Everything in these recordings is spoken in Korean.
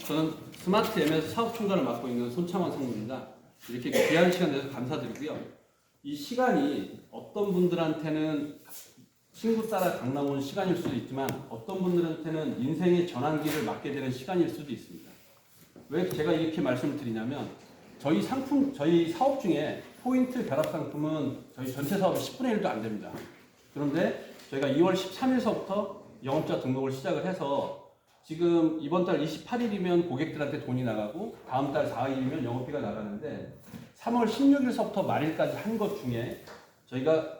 저는 스마트 M에서 사업 총괄을 맡고 있는 손창원 상무입니다. 이렇게 귀한 시간 내서 감사드리고요. 이 시간이 어떤 분들한테는 친구 따라 강남 온 시간일 수도 있지만 어떤 분들한테는 인생의 전환기를 맞게 되는 시간일 수도 있습니다. 왜 제가 이렇게 말씀을 드리냐면 저희 사업 중에 포인트 결합 상품은 저희 전체 사업의 10분의 1도 안 됩니다. 그런데 저희가 2월 13일서부터 영업자 등록을 시작을 해서 지금 이번 달 28일이면 고객들한테 돈이 나가고 다음 달 4일이면 영업비가 나가는데 3월 16일서부터 말일까지 한 것 중에 저희가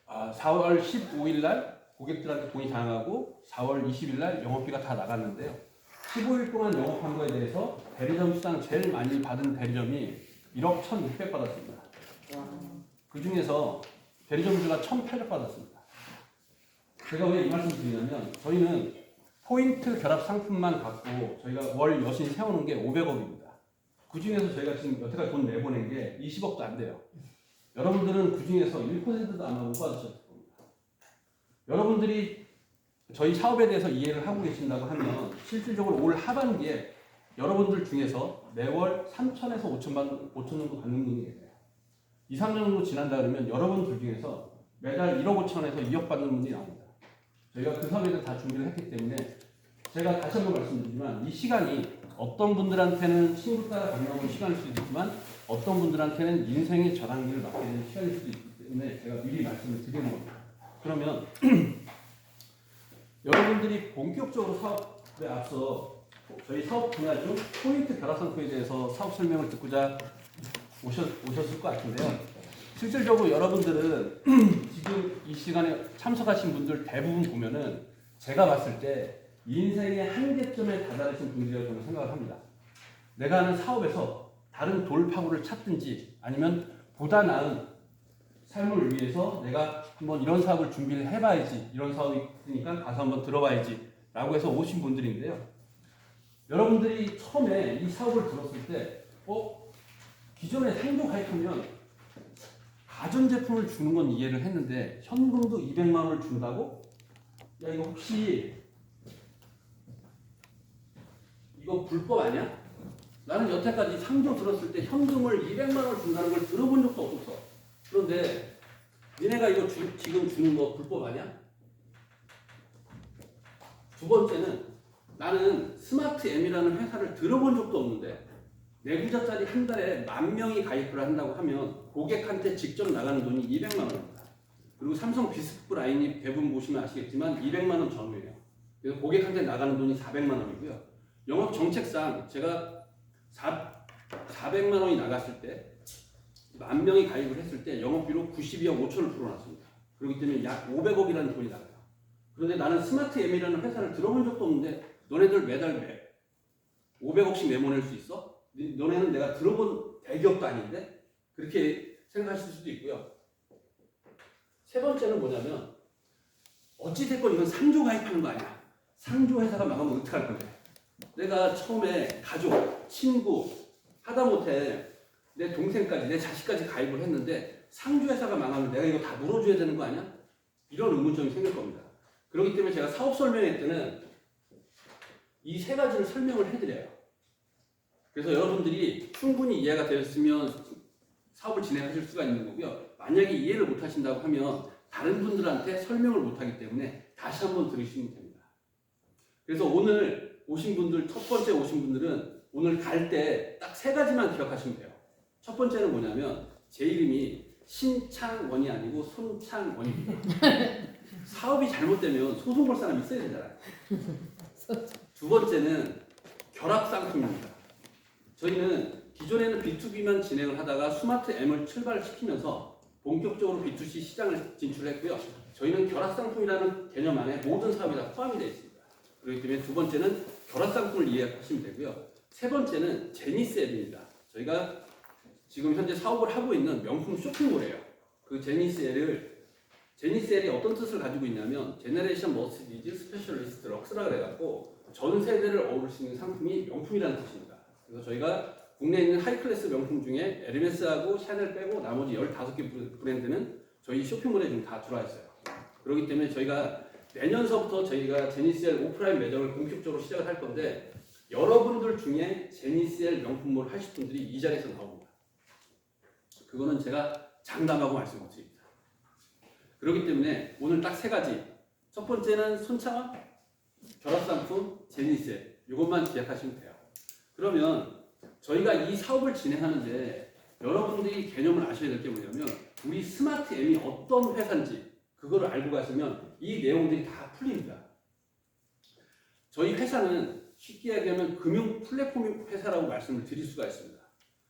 4월 15일 날 고객들한테 돈이 다 나가고 4월 20일 날 영업비가 다 나갔는데요. 15일 동안 영업한 거에 대해서 대리점 수당 제일 많이 받은 대리점이 1억 1,600 받았습니다. 그 중에서 대리점주가 1,800 받았습니다. 제가 왜 이 말씀 드리냐면 저희는 포인트 결합 상품만 갖고 저희가 월 여신 세우는 게 500억입니다. 그 중에서 저희가 지금 여태까지 돈 내보낸 게 20억도 안 돼요. 여러분들은 그 중에서 1%도 아마 못 받으셨을 겁니다. 여러분들이 저희 사업에 대해서 이해를 하고 계신다고 하면 실질적으로 올 하반기에 여러분들 중에서 매월 3천에서 5천 정도 받는 분이 계세요. 2, 3년 정도 지난다 그러면 여러분들 중에서 매달 1억 5천에서 2억 받는 분이 나옵니다. 저희가 그 사업에 대해서 다 준비를 했기 때문에 제가 다시 한번 말씀드리지만 이 시간이 어떤 분들한테는 친구 따라 강남온 시간일 수도 있지만 어떤 분들한테는 인생의 전환기를 맞게 되는 시간일 수도 있기 때문에 제가 미리 말씀을 드리는 겁니다. 그러면 여러분들이 본격적으로 사업에 앞서 저희 사업 분야 중 포인트 결합 상품에 대해서 사업 설명을 듣고자 오셨을 것 같은데요. 실질적으로 여러분들은 지금 이 시간에 참석하신 분들 대부분 보면은 제가 봤을 때 인생의 한계점에 다다르신 분들이라고 저는 생각을 합니다. 내가 하는 사업에서 다른 돌파구를 찾든지 아니면 보다 나은 삶을 위해서 내가 한번 이런 사업을 준비를 해봐야지, 이런 사업이 있으니까 가서 한번 들어봐야지 라고 해서 오신 분들인데요. 여러분들이 처음에 이 사업을 들었을 때 기존에 상조 가입하면 가전제품을 주는 건 이해를 했는데 현금도 200만 원을 준다고? 야 이거 혹시 이거 불법 아니야? 나는 여태까지 상조 들었을 때 현금을 200만 원을 준다는 걸 들어본 적도 없었어. 그런데 니네가 이거 지금 주는 거 불법 아니야? 두 번째는 나는 스마트 M이라는 회사를 들어본 적도 없는데 내부자짜리 한 달에 10,000명이 가입을 한다고 하면 고객한테 직접 나가는 돈이 200만 원입니다. 그리고 삼성 비스포크 라인이 대부분 보시면 아시겠지만 200만 원 전후예요. 그래서 고객한테 나가는 돈이 400만 원이고요. 영업 정책상 제가 400만 원이 나갔을 때 10,000명이 가입을 했을 때 영업비로 92억 5천을 풀어놨습니다. 그렇기 때문에 약 500억이라는 돈이 나가요. 그런데 나는 스마트 M이라는 회사를 들어본 적도 없는데 너네들 매달 500억씩 내보낼 수 있어? 너네는 내가 들어본 대기업도 아닌데? 그렇게 생각하실 수도 있고요. 세 번째는 뭐냐면 어찌됐건 이건 상조 가입하는 거 아니야. 상조 회사가 망하면 어떡할 건데. 내가 처음에 가족, 친구, 하다못해 내 동생까지, 내 자식까지 가입을 했는데 상조 회사가 망하면 내가 이거 다 물어줘야 되는 거 아니야? 이런 의문점이 생길 겁니다. 그렇기 때문에 제가 사업 설명회 때는 이 세 가지를 설명을 해드려요. 그래서 여러분들이 충분히 이해가 되었으면 사업을 진행하실 수가 있는 거고요. 만약에 이해를 못 하신다고 하면 다른 분들한테 설명을 못 하기 때문에 다시 한번 들으시면 됩니다. 그래서 오늘 오신 분들, 첫 번째 오신 분들은 오늘 갈 때 딱 세 가지만 기억하시면 돼요. 첫 번째는 뭐냐면 제 이름이 신창원이 아니고 손창원입니다. 사업이 잘못되면 소송 걸 사람이 있어야 되잖아요. 두 번째는 결합 상품입니다. 저희는 기존에는 B2B만 진행을 하다가 스마트 M을 출발시키면서 본격적으로 B2C 시장을 진출했고요. 저희는 결합 상품이라는 개념 안에 모든 사업이 다 포함이 되어 있습니다. 그렇기 때문에 두 번째는 결합 상품을 이해하시면 되고요. 세 번째는 제니스 앱입니다. 저희가 지금 현재 사업을 하고 있는 명품 쇼핑몰이에요. 그 제니스 앱이 어떤 뜻을 가지고 있냐면 제너레이션 머스트 니즈 스페셜리스트 럭스라 그래갖고 전 세대를 어울릴 수 있는 상품이 명품이라는 뜻입니다. 그래서 저희가 국내에 있는 하이클래스 명품 중에 에르메스하고 샤넬 빼고 나머지 15개 브랜드는 저희 쇼핑몰에 지금 다 들어와 있어요. 그렇기 때문에 저희가 내년서부터 저희가 제니스의 오프라인 매장을 본격적으로 시작을 할 건데 여러분들 중에 제니셀 명품몰 하실 분들이 이 자리에서 나옵니다. 그거는 제가 장담하고 말씀을 드립니다. 그렇기 때문에 오늘 딱 세 가지. 첫 번째는 손차원, 결합상품, 제니셀. 이것만 기억하시면 돼요. 그러면 저희가 이 사업을 진행하는데 여러분들이 개념을 아셔야 될 게 뭐냐면 우리 스마트 M이 어떤 회사인지 그거를 알고 가시면 이 내용들이 다 풀립니다. 저희 회사는 쉽게 얘기하면 금융 플랫폼 회사라고 말씀을 드릴 수가 있습니다.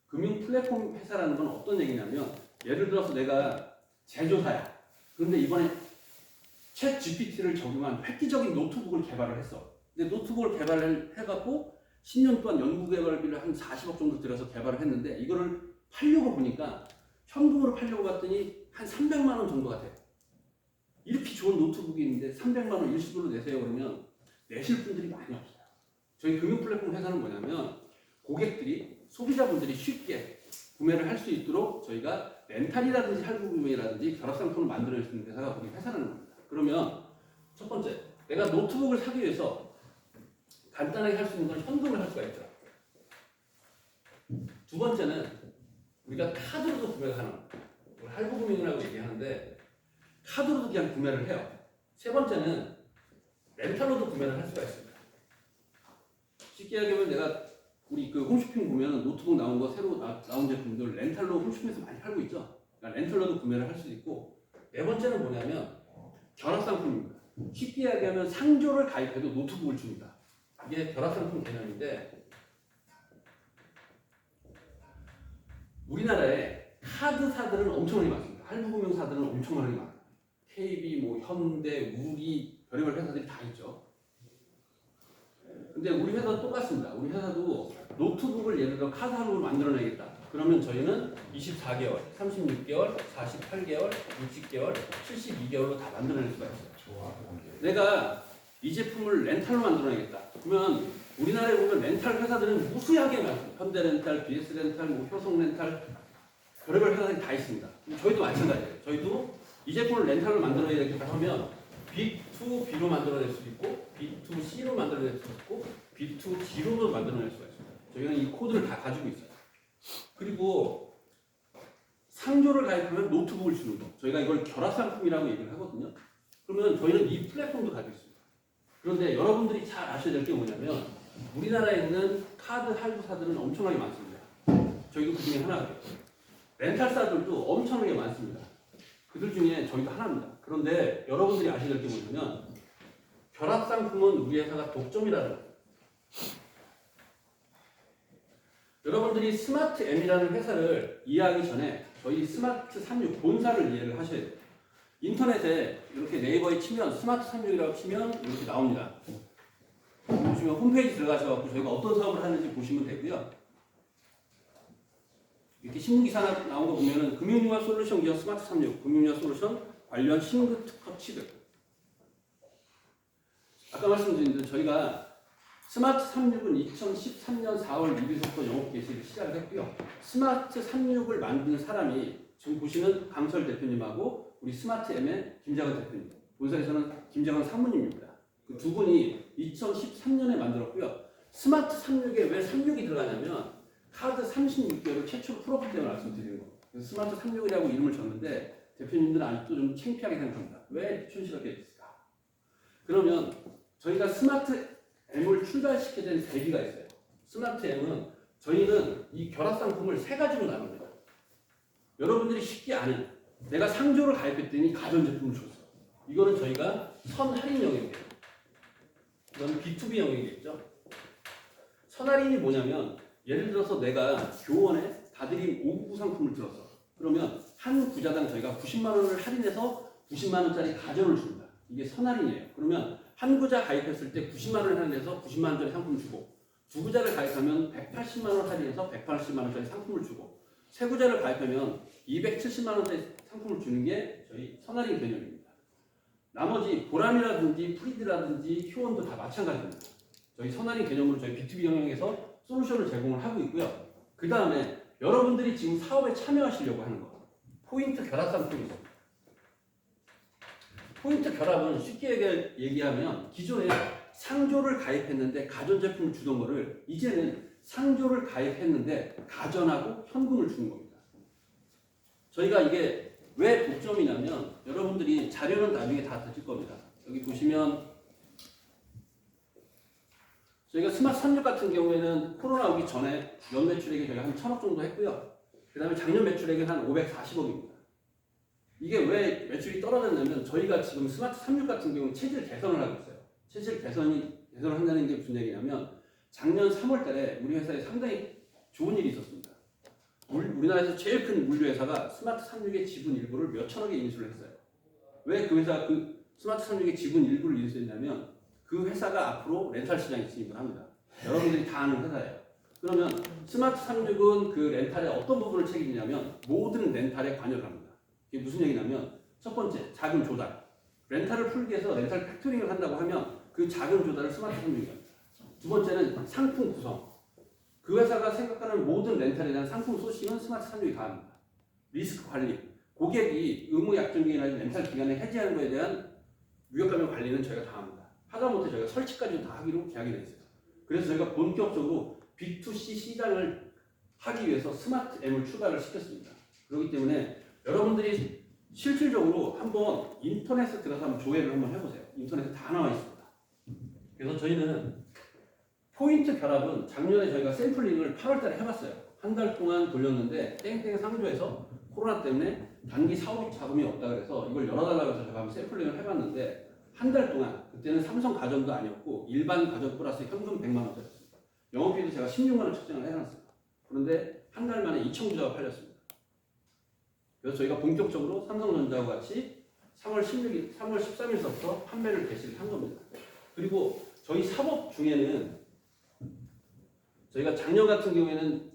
금융 플랫폼 회사라는 건 어떤 얘기냐면 예를 들어서 내가 제조사야. 그런데 이번에 챗 GPT를 적용한 획기적인 노트북을 개발을 했어. 근데 노트북을 개발을 해갖고 10년 동안 연구개발비를 한 40억 정도 들여서 개발을 했는데 이거를 팔려고 보니까 현금으로 팔려고 봤더니 한 300만 원 정도가 돼. 이렇게 좋은 노트북이 있는데 300만 원 일시불로 내세요 그러면 내실 분들이 많이 없어요. 저희 금융 플랫폼 회사는 뭐냐면 고객들이 소비자분들이 쉽게 구매를 할 수 있도록 저희가 렌탈이라든지 할부 구매라든지 결합 상품을 만들어낼 수 있는 회사가 우리 회사라는 겁니다. 그러면 첫 번째, 내가 노트북을 사기 위해서 간단하게 할 수 있는 건 현금을 할 수가 있죠. 두 번째는 우리가 카드로도 구매가 가능합니다. 할부 구매라고 얘기하는데 카드로도 그냥 구매를 해요. 세 번째는 렌탈로도 구매를 할 수가 있습니다. 쉽게 얘기하면 내가 우리 그 홈쇼핑 보면 노트북 나온 거 새로 나온 제품들 렌탈로 홈쇼핑에서 많이 팔고 있죠. 그러니까 렌탈로도 구매를 할 수 있고 네 번째는 뭐냐면 결합상품입니다. 쉽게 얘기하면 상조를 가입해도 노트북을 줍니다. 이게 결합상품 개념인데 우리나라에 카드사들은 엄청나게 많습니다. 할부금융사들은 엄청나게 많아요. KB, 뭐 현대, 우리 별의별 회사들이 다 있죠. 근데 우리 회사도 똑같습니다. 우리 회사도 노트북을 예를 들어 카드 할부를 만들어내겠다. 그러면 저희는 24개월, 36개월, 48개월, 60개월, 72개월로 다 만들어낼 수가 있어요. 내가 이 제품을 렌탈로 만들어내겠다. 그러면 우리나라에 보면 렌탈 회사들은 무수하게 많습니다. 현대렌탈, BS렌탈, 뭐 효성렌탈, 별의별 회사들이 다 있습니다. 저희도 마찬가지예요. 저희도 이 제품을 렌탈로 만들어야 되겠다 하면 B2B로 만들어낼 수 있고 B2C로 만들어낼 수 있고 B2G로도 만들어낼 수가 있습니다. 저희는 이 코드를 다 가지고 있어요. 그리고 상조를 가입하면 노트북을 주는 거. 저희가 이걸 결합상품이라고 얘기를 하거든요. 그러면 저희는 이 플랫폼도 가지고 있습니다. 그런데 여러분들이 잘 아셔야 될 게 뭐냐면 우리나라에 있는 카드 할부사들은 엄청나게 많습니다. 저희도 그 중에 하나예요. 렌탈사들도 엄청나게 많습니다. 그들 중에 저희도 하나입니다. 그런데 여러분들이 아셔야 될 게 뭐냐면 결합상품은 우리 회사가 독점이라는 거예요. 여러분들이 스마트 M이라는 회사를 이해하기 전에 저희 스마트 36 본사를 이해를 하셔야 돼요. 인터넷에 이렇게 네이버에 치면 스마트 36이라고 치면 이렇게 나옵니다. 보시면 홈페이지 들어가셔서 저희가 어떤 사업을 하는지 보시면 되고요. 이렇게 신문기사 나온 거 보면은 금융융합 솔루션 기업 스마트 36 금융융합 솔루션 관련 신규 특허 취득. 아까 말씀드린 대로 저희가 스마트 36은 2013년 4월 1일부터 영업 개시를 시작을 했고요. 스마트 36을 만드는 사람이 지금 보시는 강설 대표님하고 우리 스마트 M의 김재관 대표님, 본사에서는 김재관 사모님입니다. 그 두 분이 2013년에 만들었고요. 스마트 36에 왜 36이 들어가냐면 카드 36개월을 최초로 풀었기 때문에 말씀드리는 거예요. 그래서 스마트 36이라고 이름을 줬는데 대표님들은 아직도 좀 창피하게 생각합니다. 왜 촌스럽게 했을까? 그러면 저희가 스마트 M을 출발시키게 된 계기가 있어요. 스마트 M은 저희는 이 결합 상품을 세 가지로 나눕니다. 여러분들이 쉽게 아는 내가 상조를 가입했더니 가전제품을 줬어. 이거는 저희가 선할인 영역이에요. 이건 B2B 영역이겠죠. 선할인이 뭐냐면 예를 들어서 내가 교원에 다드림 599 상품을 들었어. 그러면 한 구자당 저희가 90만 원을 할인해서 90만 원짜리 가전을 줍니다. 이게 선할인이에요. 그러면 한 구자 가입했을 때 90만 원을 할인해서 90만 원짜리 상품을 주고 두 구자를 가입하면 180만 원 할인해서 180만 원짜리 상품을 주고 세 구자를 가입하면 270만 원짜리 상품을 주는 게 저희 선할인 개념입니다. 나머지 보람이라든지 프리드라든지 효원도 다 마찬가지입니다. 저희 선할인 개념으로 저희 B2B 영역에서 솔루션을 제공을 하고 있고요. 그 다음에 여러분들이 지금 사업에 참여하시려고 하는 거 포인트 결합 상품이 있습니다. 포인트 결합은 쉽게 얘기하면 기존에 상조를 가입했는데 가전제품을 주던 거를 이제는 상조를 가입했는데 가전하고 현금을 주는 겁니다. 저희가 이게 왜 독점이냐면 여러분들이 자료는 나중에 다 드실 겁니다. 여기 보시면 저희가 스마트 36 같은 경우에는 코로나 오기 전에 연 매출액이 저희가 한 1,000억 정도 했고요. 그 다음에 작년 매출액이 한 540억입니다. 이게 왜 매출이 떨어졌냐면 저희가 지금 스마트 36 같은 경우는 체질 개선을 하고 있어요. 체질 개선을 한다는 게 무슨 얘기냐면 작년 3월 달에 우리 회사에 상당히 좋은 일이 있었습니다. 우리나라에서 제일 큰 물류회사가 스마트 36의 지분 일부를 몇 천억에 인수를 했어요. 왜 그 회사 그 스마트 36의 지분 일부를 인수했냐면 그 회사가 앞으로 렌탈 시장에 진입을 합니다. 여러분들이 다 아는 회사예요. 그러면 스마트 36은 그 렌탈의 어떤 부분을 책임지냐면 모든 렌탈에 관여를 합니다. 이게 무슨 얘기냐면 첫 번째 자금 조달. 렌탈을 풀기 위해서 렌탈 팩토링을 한다고 하면 그 자금 조달을 스마트 36이 합니다. 두 번째는 상품 구성. 그 회사가 생각하는 모든 렌탈에 대한 상품 소싱은 스마트 36이 다 합니다. 리스크 관리. 고객이 의무 약정기나 렌탈 기간에 해지하는 것에 대한 무역감면 관리는 저희가 다 합니다. 하다못해 저희가 설치까지도 다 하기로 계약이 되어 있어요. 그래서 저희가 본격적으로 B2C 시장을 하기 위해서 스마트 M을 출발을 시켰습니다. 그렇기 때문에 여러분들이 실질적으로 한번 인터넷에 들어서 한번 조회를 한번 해보세요. 인터넷에 다 나와 있습니다. 그래서 저희는 포인트 결합은 작년에 저희가 샘플링을 8월달에 해봤어요. 한 달 동안 돌렸는데 땡땡 상조에서 코로나 때문에 단기 사업 자금이 없다 그래서 이걸 열어달라고 해서 제가 한번 샘플링을 해봤는데 한 달 동안 그때는 삼성 가전도 아니었고 일반 가전 플러스 현금 100만 원짜리였습니다. 영업비도 제가 16만 원 책정을 해놨습니다. 그런데 한 달 만에 2,000부자가 팔렸습니다. 그래서 저희가 본격적으로 삼성전자와 같이 3월 13일서부터 판매를 개시를 한 겁니다. 그리고 저희 사업 중에는 저희가 작년 같은 경우에는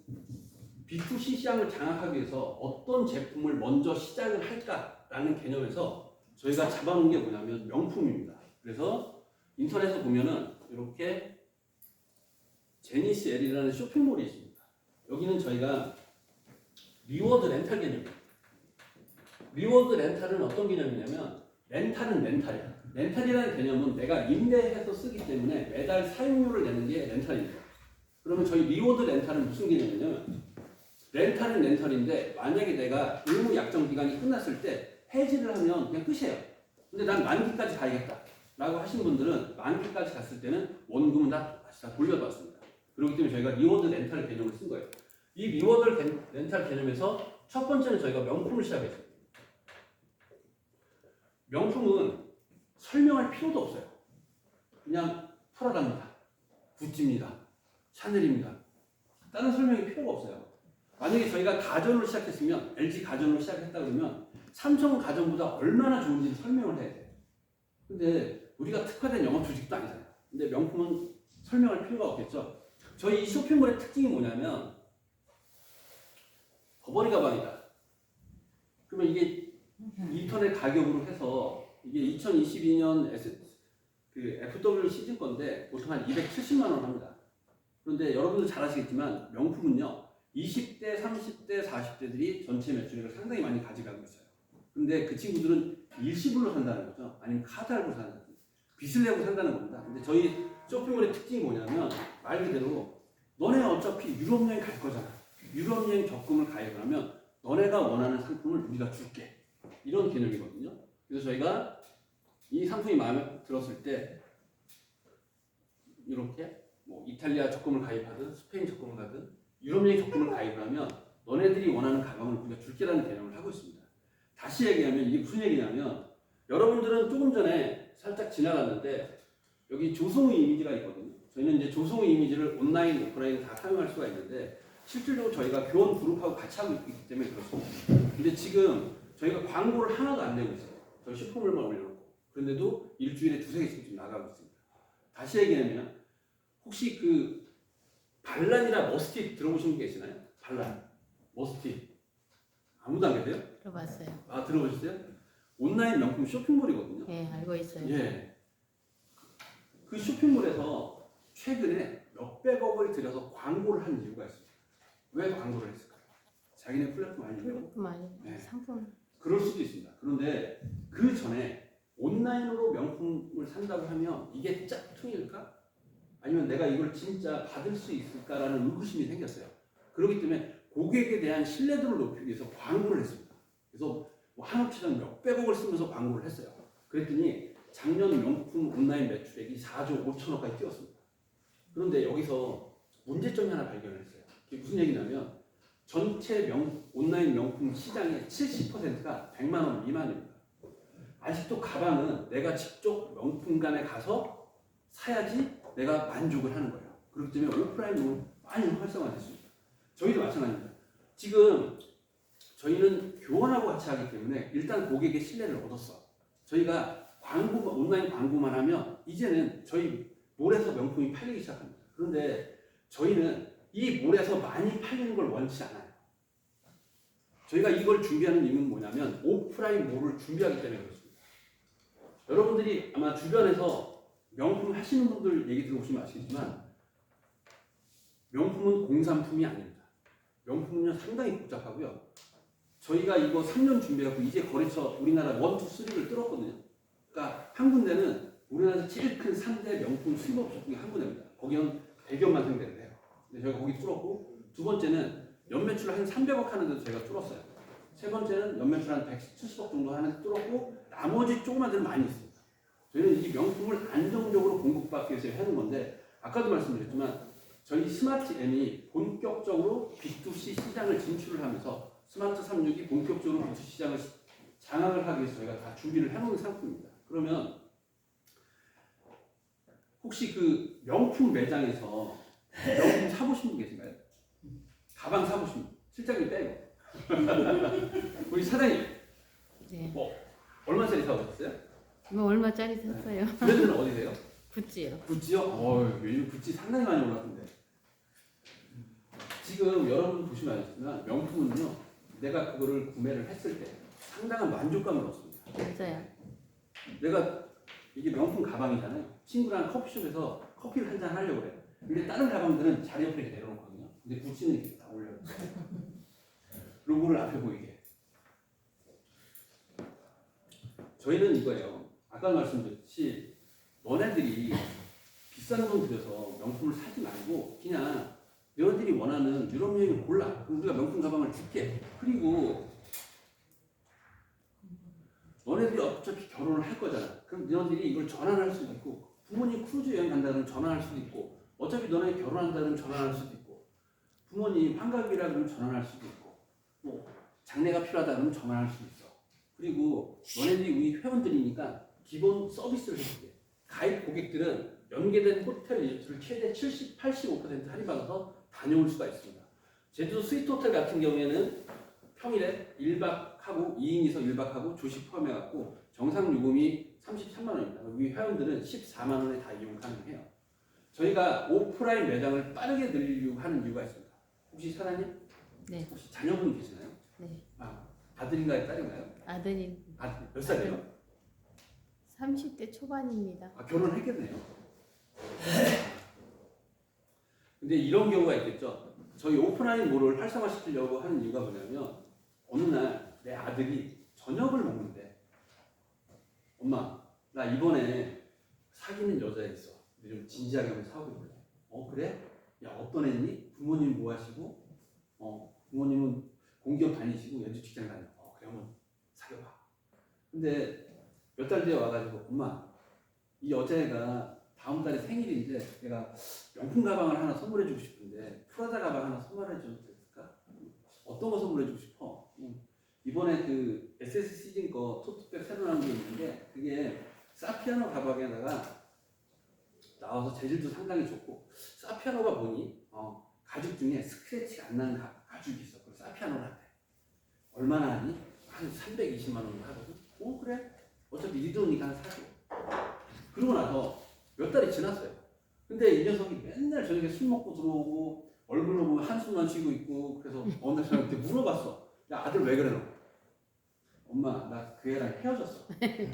B2C 시장을 장악하기 위해서 어떤 제품을 먼저 시작을 할까라는 개념에서 저희가 잡아놓은 게 뭐냐면 명품입니다. 그래서 인터넷에 보면은 이렇게 제니스 L이라는 쇼핑몰이 있습니다. 여기는 저희가 리워드 렌탈 개념입니다. 리워드 렌탈은 어떤 개념이냐면 렌탈은 렌탈이야. 렌탈이라는 개념은 내가 임대해서 쓰기 때문에 매달 사용료를 내는 게 렌탈입니다. 그러면 저희 리워드 렌탈은 무슨 개념이냐면 렌탈은 렌탈인데 만약에 내가 의무 약정 기간이 끝났을 때 해지를 하면 그냥 끝이에요. 근데 난 만기까지 가야겠다 라고 하신 분들은 만기까지 갔을 때는 원금은 다시 돌려받습니다. 그렇기 때문에 저희가 리워드 렌탈 개념을 쓴 거예요. 이 리워드 렌탈 개념에서 첫 번째는 저희가 명품을 시작했어요. 명품은 설명할 필요도 없어요. 그냥 프라다입니다. 구찌입니다. 샤넬입니다. 다른 설명이 필요가 없어요. 만약에 저희가 가전으로 시작했으면 LG 가전으로 시작했다 그러면 삼성 가전보다 얼마나 좋은지 설명을 해야 돼요. 근데 우리가 특화된 영업 조직도 아니잖아요. 근데 명품은 설명할 필요가 없겠죠. 저희 이 쇼핑몰의 특징이 뭐냐면 버버리 가방이다. 그러면 이게 인터넷 가격으로 해서 이게 2022년 그 FW 시즌 건데 보통 한 270만 원 합니다. 그런데 여러분들 잘 아시겠지만 명품은요 20대, 30대, 40대들이 전체 매출액을 상당히 많이 가져가고 있어요. 근데 그 친구들은 일시불로 산다는 거죠. 아니면 카드 할부 산다는 거죠. 빚을 내고 산다는 겁니다. 근데 저희 쇼핑몰의 특징이 뭐냐면 말 그대로 너네 어차피 유럽 여행 갈 거잖아. 유럽 여행 적금을 가입을 하면 너네가 원하는 상품을 우리가 줄게. 이런 개념이거든요. 그래서 저희가 이 상품이 마음에 들었을 때 이렇게 뭐 이탈리아 적금을 가입하든 스페인 적금을 가든 유럽 여행 적금을 가입을 하면 너네들이 원하는 가방을 우리가 줄게라는 개념을 하고 있습니다. 다시 얘기하면 이게 무슨 얘기냐면 여러분들은 조금 전에 살짝 지나갔는데 여기 조성우 이미지가 있거든요. 저희는 이제 조성우 이미지를 온라인, 오프라인 다 사용할 수가 있는데 실질적으로 저희가 교원 그룹하고 같이 하고 있기 때문에 그렇습니다. 근데 지금 저희가 광고를 하나도 안 내고 있어요. 저희 쇼핑몰만 올려놓고. 그런데도 일주일에 2-3개씩 지금 나가고 있습니다. 다시 얘기하면 혹시 그 발란이나 머스티 들어보신 분 계시나요? 발란, 머스티 아무도 안 계세요? 들어봤어요. 아 들어보셨어요? 온라인 명품 쇼핑몰이거든요. 예, 알고 있어요. 예. 그 쇼핑몰에서 최근에 몇백억을 들여서 광고를 한 이유가 있습니다. 왜 광고를 했을까요? 자기네 플랫폼 아니려고? 플랫폼 아니고 네. 상품. 그럴 수도 있습니다. 그런데 그 전에 온라인으로 명품을 산다고 하면 이게 짝퉁일까? 아니면 내가 이걸 진짜 받을 수 있을까라는 의구심이 생겼어요. 그렇기 때문에 고객에 대한 신뢰도를 높이기 위해서 광고를 했습니다. 그래서 뭐 한없이는 몇백억을 쓰면서 광고를 했어요. 그랬더니 작년 명품 온라인 매출액이 4조 5천억까지 뛰었습니다. 그런데 여기서 문제점이 하나 발견을 했어요. 그게 무슨 얘기냐면 전체 온라인 명품 시장의 70%가 100만 원 미만입니다. 아직도 가방은 내가 직접 명품관에 가서 사야지 내가 만족을 하는 거예요. 그렇기 때문에 오프라인으로 많이 활성화됐습니다. 저희도 마찬가지입니다. 지금 저희는 교원하고 같이 하기 때문에 일단 고객의 신뢰를 얻었어. 저희가 온라인 광고만 하면 이제는 저희 몰에서 명품이 팔리기 시작합니다. 그런데 저희는 이 몰에서 많이 팔리는 걸 원치 않아요. 저희가 이걸 준비하는 이유는 뭐냐면 오프라인 몰을 준비하기 때문에 그렇습니다. 여러분들이 아마 주변에서 명품 하시는 분들 얘기 들어보시면 아시겠지만 명품은 공산품이 아닙니다. 명품은 상당히 복잡하고요. 저희가 이거 3년 준비하고 이제 거래처 우리나라 1, 2, 3를 뚫었거든요. 그러니까 한 군데는 우리나라에서 제일 큰 3대 명품 수입업체 중에 한 군데입니다. 거기는 100여만 상대를 해요. 근데 저희가 거기 뚫었고, 두 번째는 연매출 한 300억 하는 데도 저희가 뚫었어요. 세 번째는 연매출 한 170억 정도 하는 데 뚫었고, 나머지 조그만 데는 많이 있습니다. 저희는 이 명품을 안정적으로 공급받기 위해서 하는 건데, 아까도 말씀드렸지만 저희 스마트 M이 본격적으로 B2C 시장을 진출을 하면서 스마트 36이 본격적으로 B2C 시장을 장악을 하기 위해서 저희가 다 준비를 해놓은 상품입니다. 그러면 혹시 그 명품 매장에서 명품 사보신 분 계신가요? 가방 사보신 분? 실장님 빼고. 우리 사장님. 네. 얼마짜리 사오셨어요? 뭐 얼마짜리 샀어요? 브랜드는 어디세요? 구찌요. 구찌요? 요즘 구찌 상당히 많이 올랐던데. 지금 여러분 보시면 알겠지만 명품은요, 내가 그거를 구매를 했을 때 상당한 만족감을 얻습니다. 맞아요. 내가 이게 명품 가방이잖아요. 친구랑 커피숍에서 커피를 한잔 하려고 그래요. 근데 다른 가방들은 자리 옆에 이렇게 내려놓거든요. 근데 구찌는 이렇게 다 올려요. 로고를 앞에 보이게. 저희는 이거예요. 아까 말씀드렸듯이 너네들이 비싼 돈 들여서 명품을 사지 말고 그냥 너희들이 원하는 유럽 여행을 골라. 그럼 우리가 명품 가방을 줄게. 그리고 너네들이 어차피 결혼을 할 거잖아. 그럼 너네들이 이걸 전환할 수도 있고, 부모님 크루즈 여행 간다면 전환할 수도 있고, 어차피 너네 결혼한다면 전환할 수도 있고, 부모님 환갑이라 그러면 전환할 수도 있고, 뭐 장래가 필요하다 그러면 전환할 수도 있어. 그리고 너네들이 우리 회원들이니까 기본 서비스를 해줄게. 가입 고객들은 연계된 호텔 리조트를 최대 70, 85% 할인받아서 다녀올 수가 있습니다. 제주도 스위트호텔 같은 경우에는 평일에 1박하고 2인이서 1박하고 조식 포함해갖고 정상 요금이 33만 원입니다. 우리 회원들은 14만 원에 다 이용 가능해요. 저희가 오프라인 매장을 빠르게 늘리려고 하는 이유가 있습니다. 혹시 사장님? 네. 혹시 자녀분 계시나요? 네. 아들인가요? 딸인가요? 아들이 아들 몇 살이에요? 30대 초반입니다. 결혼했겠네요. 근데 이런 경우가 있겠죠. 저희 오프라인 몰을 활성화시키려고 하는 이유가 뭐냐면 어느 날 내 아들이 저녁을 먹는데 엄마 나 이번에 사귀는 여자 있어. 근데 좀 진지하게 한번 사귀어볼래. 그래? 야 어떤 애니? 부모님 뭐 하시고? 부모님은 공기업 다니시고 연주 직장 다녀. 그래 한번 사귀어봐. 근데 몇 달 뒤에 와가지고 엄마 이 여자애가 다음 달에 생일인데 내가 명품 가방을 하나 선물해주고 싶은데 프라다 가방 하나 선물해줘도 될까? 어떤 거 선물해주고 싶어? 이번에 그 SS 시즌 거 토트백 새로 나온 게 있는데 그게 사피아노 가방에다가 나와서 재질도 상당히 좋고 사피아노가 보니 가죽 중에 스크래치가 안 나는 가죽이 있어. 그 사피아노를 한대. 얼마나 하니? 한 320만 원 하거든. 그래? 어차피 네 돈이니까 사줘. 그러고 나서 몇 달이 지났어요. 근데 이 녀석이 맨날 저녁에 술 먹고 들어오고 얼굴로 보면 한숨만 쉬고 있고 그래서 어느 날 저한테 물어봤어. 야 아들 왜 그래 너? 엄마 나 그 애랑 헤어졌어.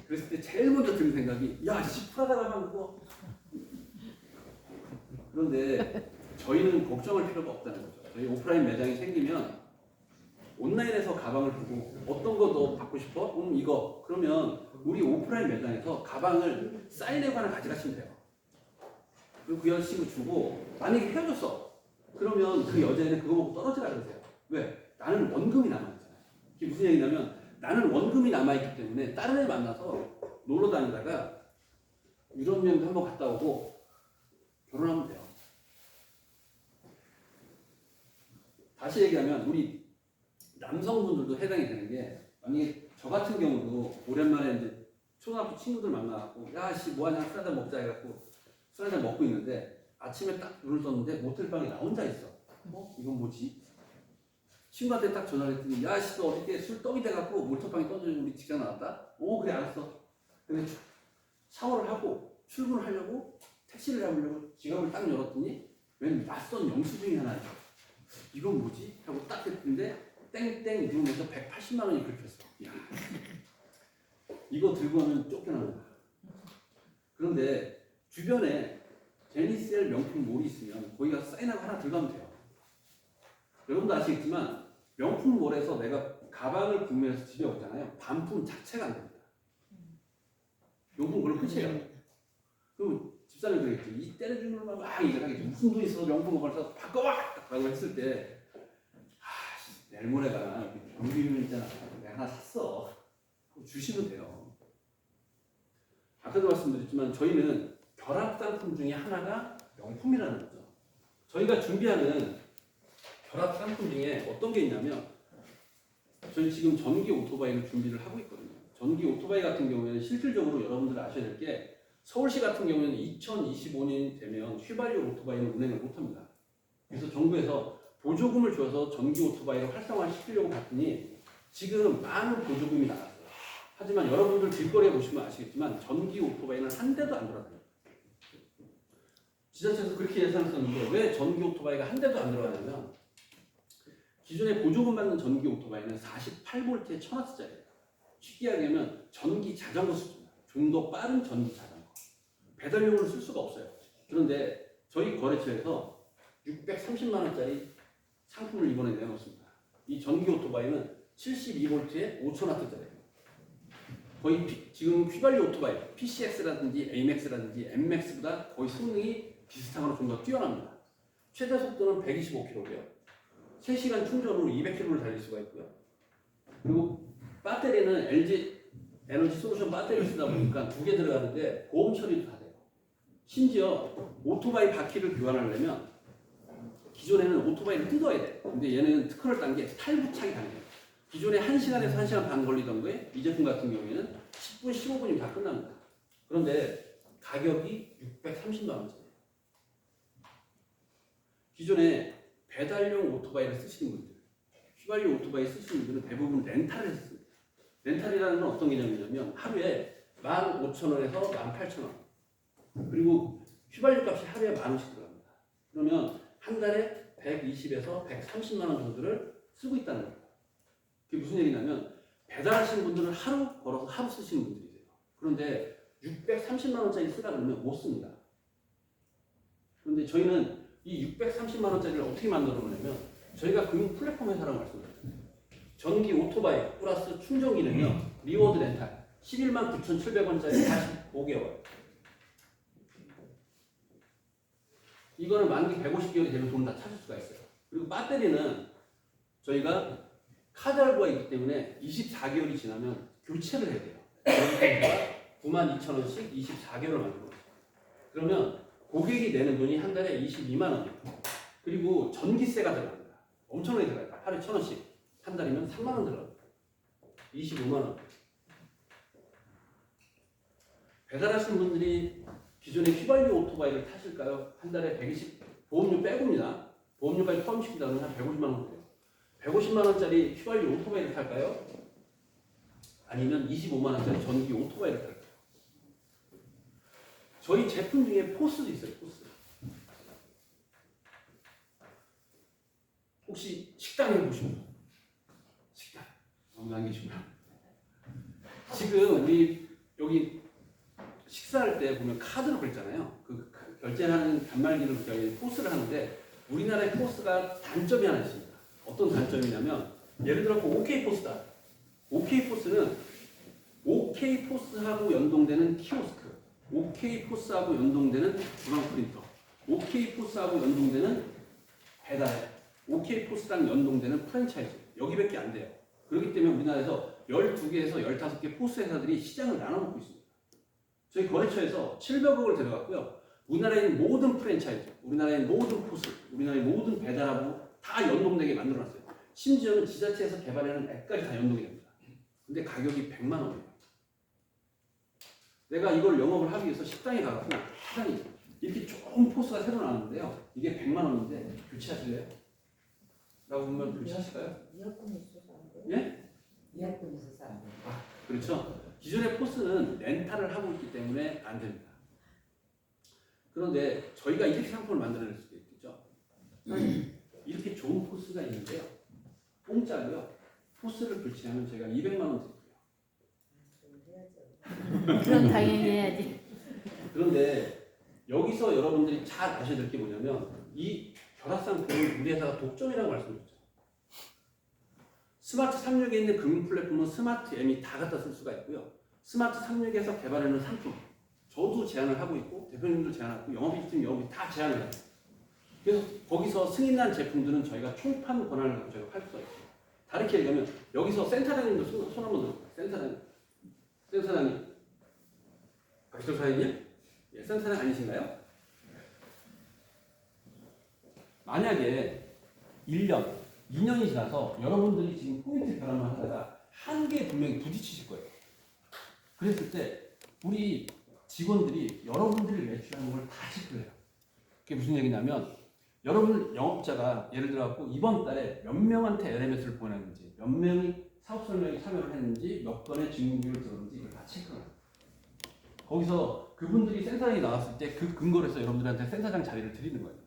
그랬을 때 제일 먼저 드는 생각이 야씨 프라다 가방 그거. 그런데 저희는 걱정할 필요가 없다는 거죠. 저희 오프라인 매장이 생기면 온라인에서 가방을 보고 어떤 거 너 받고 싶어? 이거. 그러면 우리 오프라인 매장에서 가방을 사인해 하나 가져가시면 돼요. 그리고 그 여자친구 주고 만약에 헤어졌어. 그러면 그 여자애는 그거 보고 떨어지라 그러세요. 왜? 나는 원금이 남아있잖아요. 이게 무슨 얘기냐면 나는 원금이 남아있기 때문에 다른 애 만나서 놀러 다니다가 유럽 여행도 한번 갔다 오고 결혼하면 돼요. 다시 얘기하면 우리 남성분들도 해당이 되는 게 만약에 저 같은 경우도 오랜만에 이제 초등학교 친구들 만나갖고 야씨 뭐하냐 술 한잔 먹자 해갖고 술 한잔 먹고 있는데 아침에 딱 눈을 떴는데 모텔방에 나 혼자 있어. 이건 뭐지? 친구한테 딱 전화를 했더니 야씨 너 어저께 술 떡이 돼갖고 모텔방에 떠들고 우리 직장 나왔다? 오 그래 알았어. 근데 샤워를 하고 출근을 하려고 택시를 잡으려고 지갑을 딱 열었더니 웬 낯선 영수증이 하나 있어. 이건 뭐지? 하고 딱 했는데 땡땡 누르면서 180만 원이 긁혔어. 야. 이거 들고 하면 쫓겨나는 거야. 그런데 주변에 제니셀 명품 몰이 있으면 거기 가서 사인하고 하나 들어가면 돼요. 여러분도 아시겠지만 명품 몰에서 내가 가방을 구매해서 집에 오잖아요. 반품 자체가 안 됩니다. 용품 그걸로 끝이에요. 그럼 집사람이 그러겠죠. 이 때려주는 걸만 막 얘기를 하겠죠. 무슨 돈이 있어서 명품 가방을 사서 바꿔봐! 라고 했을 때 내일 모레가 경비율 있잖아. 내가 하나 샀어. 주시면 돼요. 아까도 말씀드렸지만 저희는 결합 상품 중에 하나가 명품이라는 거죠. 저희가 준비하는 결합 상품 중에 어떤 게 있냐면 저희 지금 전기 오토바이를 준비를 하고 있거든요. 전기 오토바이 같은 경우에는 실질적으로 여러분들 아셔야 될 게 서울시 같은 경우에는 2025년이 되면 휘발유 오토바이는 운행을 못합니다. 그래서 정부에서 보조금을 줘서 전기 오토바이를 활성화시키려고 봤더니 지금 많은 보조금이 나왔어요. 하지만 여러분들 길거리에 보시면 아시겠지만 전기 오토바이는 한 대도 안 돌아다녀요. 지자체에서 그렇게 예상했었는데 왜 전기 오토바이가 한 대도 안 들어가냐면 기존에 보조금 받는 전기 오토바이는 48V의 1000W짜리예요. 쉽게 얘기하면 전기 자전거 수준이에요. 좀 더 빠른 전기 자전거. 배달용으로 쓸 수가 없어요. 그런데 저희 거래처에서 630만 원짜리 상품을 이번에 내놓습니다. 이 전기 오토바이는 72V의 5000W짜리예요. 거의 지금 휘발유 오토바이, PCX라든지 AMAX라든지 MMAX보다 거의 성능이 비슷하거나 좀 더 뛰어납니다. 최대 속도는 125km고요. 3시간 충전으로 200km를 달릴 수가 있고요. 그리고 배터리는 LG 에너지 솔루션 배터리를 쓰다 보니까 2개 들어가는데 보험 처리도 다 돼요. 심지어 오토바이 바퀴를 교환하려면 기존에는 오토바이를 뜯어야 돼. 근데 얘는 특허를 딴 게 탈부착이 가능해요. 기존에 1시간에서 1시간 반 걸리던 거에 이 제품 같은 경우에는 10분, 15분이면 다 끝납니다. 그런데 가격이 630만 원짜리예요. 기존에 배달용 오토바이를 쓰시는 분들, 휘발유 오토바이 쓰시는 분들은 대부분 렌탈을 했습니다. 렌탈이라는 건 어떤 개념이냐면 하루에 15,000원에서 18,000원. 그리고 휘발유 값이 하루에 10,000원씩 들어갑니다. 그러면 한 달에 120에서 130만 원 정도를 쓰고 있다는 겁니다. 그게 무슨 얘기냐면 배달하시는 분들은 하루 걸어서 하루 쓰시는 분들이세요. 그런데 630만 원짜리 쓰라 그러면 못 씁니다. 그런데 저희는 이 630만 원짜리를 어떻게 만들어 놓냐면 저희가 금융 플랫폼 회사라고 말씀드렸잖아요. 전기 오토바이 플러스 충전 기능이요. 리워드 렌탈 11만 9,700원짜리 45개월. 이거는 만기 150개월이 되면 돈 다 찾을 수가 있어요. 그리고 배터리는 저희가 카드 할부가 있기 때문에 24개월이 지나면 교체를 해야 돼요. 92,000원씩 24개월을 만들어요. 그러면 고객이 내는 돈이 한 달에 22만 원이에요. 그리고 전기세가 들어갑니다. 엄청나게 들어가요. 하루에 1,000원씩. 한 달이면 3만 원 들어갑니다. 25만 원. 배달하시는 분들이 기존에 휘발유 오토바이를 타실까요? 한 달에 120, 보험료 빼고입니다. 보험료까지 포함시키다 보면 한 150만 원 돼요. 150만 원짜리 휘발유 오토바이를 탈까요? 아니면 25만 원짜리 전기 오토바이를 탈까요? 저희 제품 중에 포스도 있어요. 포스. 혹시 식당에 보시면 식당 너무 안 계시구나. 지금 우리 여기 식사할 때 보면 카드로 긁잖아요. 그 결제하는 단말기를 저희 포스를 하는데 우리나라의 포스가 단점이 하나 있습니다. 어떤 단점이냐면 예를 들어 OK 포스다. OK 포스는 OK 포스하고 연동되는 키오스크, OK 포스하고 연동되는 주방 프린터 OK 포스하고 연동되는 배달, OK 포스랑 연동되는 프랜차이즈 여기밖에 안 돼요. 그렇기 때문에 우리나라에서 12개에서 15개 포스 회사들이 시장을 나눠먹고 있습니다. 저희 거래처에서 700억을 들어갔고요. 우리나라에 있는 모든 프랜차이즈, 우리나라에 있는 모든 포스, 우리나라의 모든 배달하고 다 연동되게 만들어놨어요. 심지어는 지자체에서 개발하는 앱까지 다 연동이 됩니다. 근데 가격이 100만 원이에요. 내가 이걸 영업을 하기 위해서 식당에 가거나 사장님 이렇게 좋은 포스가 새로 나왔는데요. 이게 100만 원인데 교체하실래요? 라고 보면 교체하실까요? 이어폰이 있어서 안 돼요? 예? 이어폰이 있어서 안 돼요. 그렇죠. 기존의 포스는 렌탈을 하고 있기 때문에 안 됩니다. 그런데 저희가 이렇게 상품을 만들어낼 수도 있겠죠. 이렇게 좋은 포스가 있는데요. 공짜고요. 포스를 교체하면 저희가 200만 원 드릴게요. 그럼 해야죠. 그럼 당연히 해야지. 그런데 여기서 여러분들이 잘 아셔야 될 게 뭐냐면 이 결합상품은 우리 회사가 독점이라고 말씀드렸죠. 스마트 36에 있는 금융 플랫폼은 스마트 M이 다 갖다 쓸 수가 있고요. 스마트 36에서 개발하는 상품 저도 제안을 하고 있고 대표님도 제안하고 영업이팀 영업이 다 제안을 해요. 그래서 거기서 승인난 제품들은 저희가 총판 권한을 갖고 저희가 팔 수가 있어요. 다르게 얘기하면 여기서 센터장님도 손 한번 들어볼까요? 센터장님 박희철 사장님? 예, 센터장 아니신가요? 만약에 1년, 2년이 지나서 여러분들이 지금 포인트 변화만 하다가 한계에 분명히 부딪히실 거예요. 그랬을 때 우리 직원들이 여러분들이 매출하는 걸 다 체크해요. 그게 무슨 얘기냐면 여러분 영업자가 예를 들어서 이번 달에 몇 명한테 LMS를 보냈는지 몇 명이 사업 설명에 참여를 했는지 몇 건의 직무비를 들었는지 이걸 다 체크해요. 거기서 그분들이 센터장이 나왔을 때 그 근거로 해서 여러분들한테 센터장 자리를 드리는 거예요.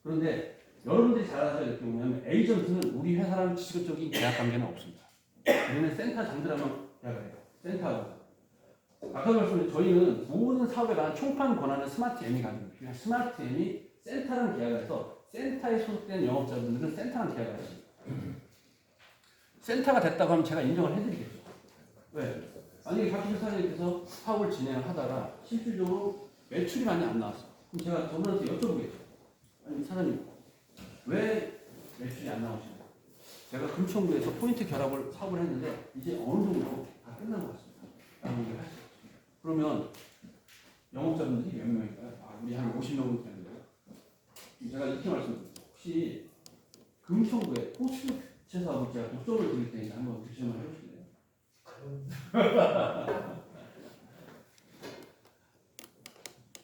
그런데 여러분들이 잘 아셔야 될 게 뭐냐면 에이전트는 우리 회사랑 직접적인 계약 관계는 없습니다. 우리는 센터장들하고만 계약을 해요. 센터하고. 아까 말씀드린 저희는 모든 사업에 관한 총판 권한을 스마트 M이 가지고 있고요. 스마트 M이 센터랑 계약을 해서 센터에 소속된 영업자분들은 센터랑 계약을 하십니다. 센터가 됐다고 하면 제가 인정을 해드리겠죠. 왜? 만약에 박희철 사장님께서 사업을 진행을 하다가 실질적으로 매출이 많이 안 나왔어. 그럼 제가 저분한테 여쭤보겠죠. 아니 사장님 왜 매출이 안 나오시나요? 제가 금천구에서 포인트 결합을 사업을 했는데 이제 어느 정도 다 끝난 것 같습니다. 라고 얘기를 하시죠. 그러면 영업자분들이 몇 명일까요? 아, 우리 한 50명 되는데요. 제가 이렇게 말씀드립니다. 혹시 금천구에 포스 교체 사업을 제가 독점을 드릴 테니까 한번 교체만 해보실래요?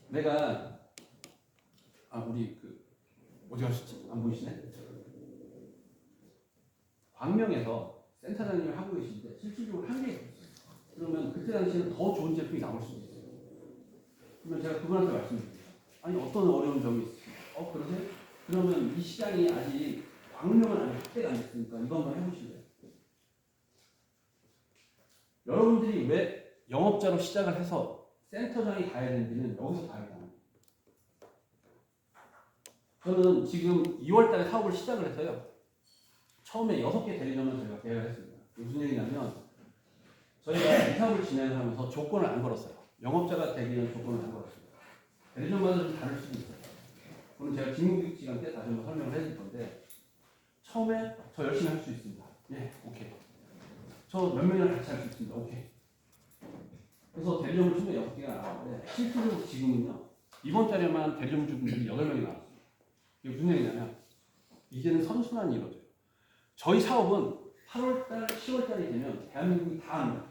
내가 우리 어디 가셨지? 안 보이시네? 광명에서 센터장님을 하고 계시는데 실질적으로 한계가 있어요. 그러면 그때 당시에는 더 좋은 제품이 나올 수도 있어요. 그러면 제가 그분한테 말씀드립니다. 아니 어떤 어려운 점이 있으세요? 그러세요? 그러면 이 시장이 아직 광명은 아직 확대가 안 됐으니까 이거 한번 해보실래요? 여러분들이 왜 영업자로 시작을 해서 센터장이 가야 되는지는 여기서 봐야 돼요. 저는 지금 2월달에 사업을 시작을 해서요. 처음에 6개 대리점을 저희가 계약을 했습니다. 무슨 얘기냐면 저희가 이 사업을 진행하면서 조건을 안 걸었어요. 영업자가 되기 위한 조건을 안 걸었습니다. 대리점마다 좀 다를 수도 있어요. 그럼 제가 직무교육 시간 때 다시 한번 설명을 해줄 건데 처음에 저 열심히 할 수 있습니다. 예, 오케이. 저 몇 명이랑 같이 할 수 있습니다. 오케이. 그래서 대리점을 처음에 6개가 나왔는데 실제로 지금은요. 이번 달에만 대리점 주분들이 8명이 나왔어요. 이게 무슨 얘기냐면 이제는 선순환이 이루어져요. 저희 사업은 8월달, 10월달이 되면 대한민국이 다 합니다.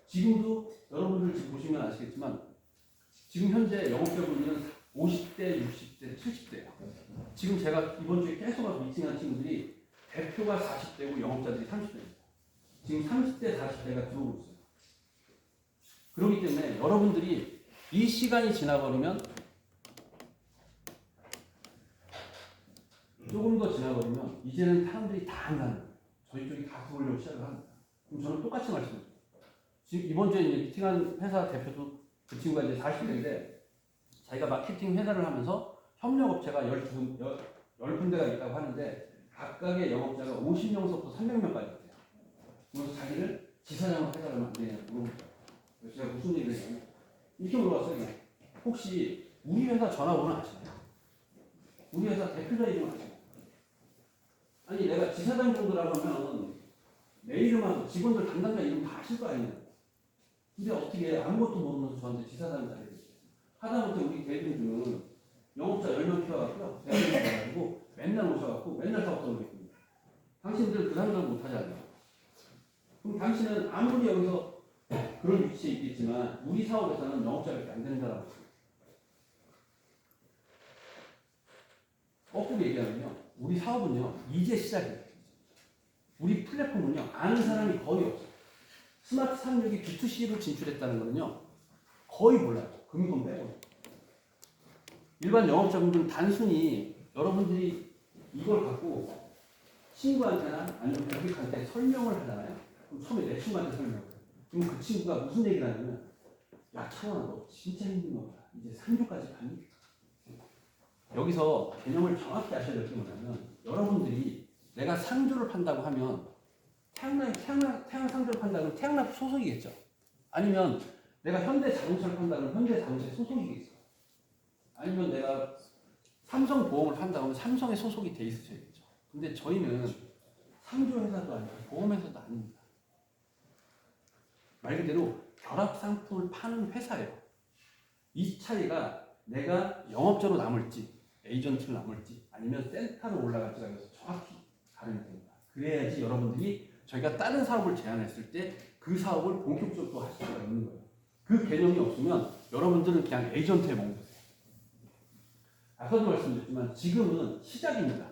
지금도 여러분들 지금 보시면 아시겠지만 지금 현재 영업자분들은 50대, 60대, 70대예요. 지금 제가 이번 주에 계속 와서 미팅한 친구들이 대표가 40대고 영업자들이 30대입니다. 지금 30대, 40대가 들어오고 있어요. 그렇기 때문에 여러분들이 이 시간이 지나버리면 조금 더 지나버리면 이제는 사람들이 다 한다는 거예요. 저희 쪽이 다 들어오려고 시작을 합니다. 그럼 저는 똑같이 말씀드립니다. 지금 이번 주에 이제 미팅한 회사 대표도 그 친구가 이제 40대인데 자기가 마케팅 회사를 하면서 협력업체가 10군데가 있다고 하는데 각각의 영업자가 50명서부터 300명까지 있대요. 그래서 자기를 지사장으로 해달라면 안 되냐고 물어보죠. 그래서 제가 무슨 얘기를 했냐면 이렇게 물어봤어요. 혹시 우리 회사 전화번호 아시나요? 우리 회사 대표자 이름 아시나요? 아니 내가 지사장 정도라고 하면 내 이름하고 직원들 담당자 이름 다 아실 거 아니에요. 근데 어떻게 아무것도 모르면서 저한테 지사장 자리를 주세요. 하다못해 우리 대리님은 영업자 10명 키워갖고요. 대리님 가가지고 맨날 오셔갖고 맨날 사업 떨어졌습니다. 당신들 그 상담 못하잖아요. 그럼 당신은 아무리 여기서 그런 위치에 있겠지만 우리 사업에서는 영업자밖에 안 되는 사람이에요. 거꾸로 얘기하면요. 우리 사업은요. 이제 시작이에요. 우리 플랫폼은요. 아는 사람이 거의 없어요. 스마트 36이 B2C로 진출했다는 거는요. 거의 몰라요. 금융권 빼고. 일반 영업자분들은 단순히 여러분들이 이걸 갖고 친구한테나 아니면 고객한테 설명을 하잖아요. 그럼 처음에 내 친구한테 설명을 해요. 그럼 그 친구가 무슨 얘기를 하냐면 야 창원아 너 진짜 힘든 거야. 이제 3주까지 가니? 여기서 개념을 정확히 아셔야 될 게 뭐냐면 여러분들이 내가 상조를 판다고 하면 태양상조를 판다면 태양납 소속이겠죠. 아니면 내가 현대자동차를 판다면 현대자동차 소속이겠죠. 아니면 내가 삼성보험을 판다고 하면 삼성에 소속이 돼 있으셔야겠죠. 근데 저희는 상조 회사도 아니고 보험회사도 아닙니다. 말 그대로 결합 상품을 파는 회사예요. 이 차이가 내가 영업자로 남을지 에이전트로 남을지 아니면 센터로 올라갈지가 여기서 정확히 다르게 됩니다. 그래야지 여러분들이 저희가 다른 사업을 제안했을 때 그 사업을 본격적으로 하실 수가 있는 거예요. 그 개념이 없으면 여러분들은 그냥 에이전트에 머무르세요. 아까도 말씀드렸지만 지금은 시작입니다.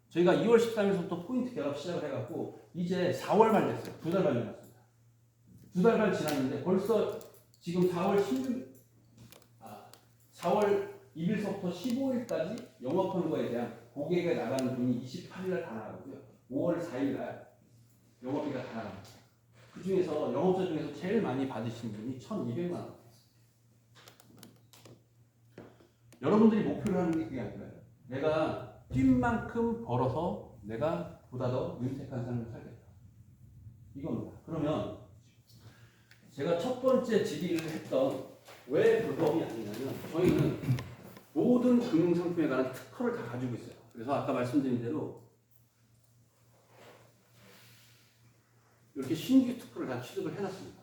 저희가 2월 13일부터 포인트 결합 시작을 해갖고 이제 4월 말 됐어요. 2달 반 지났습니다. 2달 반 지났는데 벌써 지금 4월 2일서부터 15일까지 영업하는 거에 대한 고객에 나가는 돈이 28일날 다 나가고요. 5월 4일날 영업비가 다 나갑니다. 그 중에서 영업자 중에서 제일 많이 받으신 분이 1,200만 원. 여러분들이 목표를 하는 게 그게 아니라요. 내가 뛴 만큼 벌어서 내가 보다 더 윤택한 삶을 살겠다. 이겁니다. 그러면 제가 첫 번째 질의를 했던 왜 불법이 아니냐면 저희는 모든 금융상품에 관한 특허를 다 가지고 있어요. 그래서 아까 말씀드린 대로 이렇게 신규 특허를 다 취득을 해놨습니다.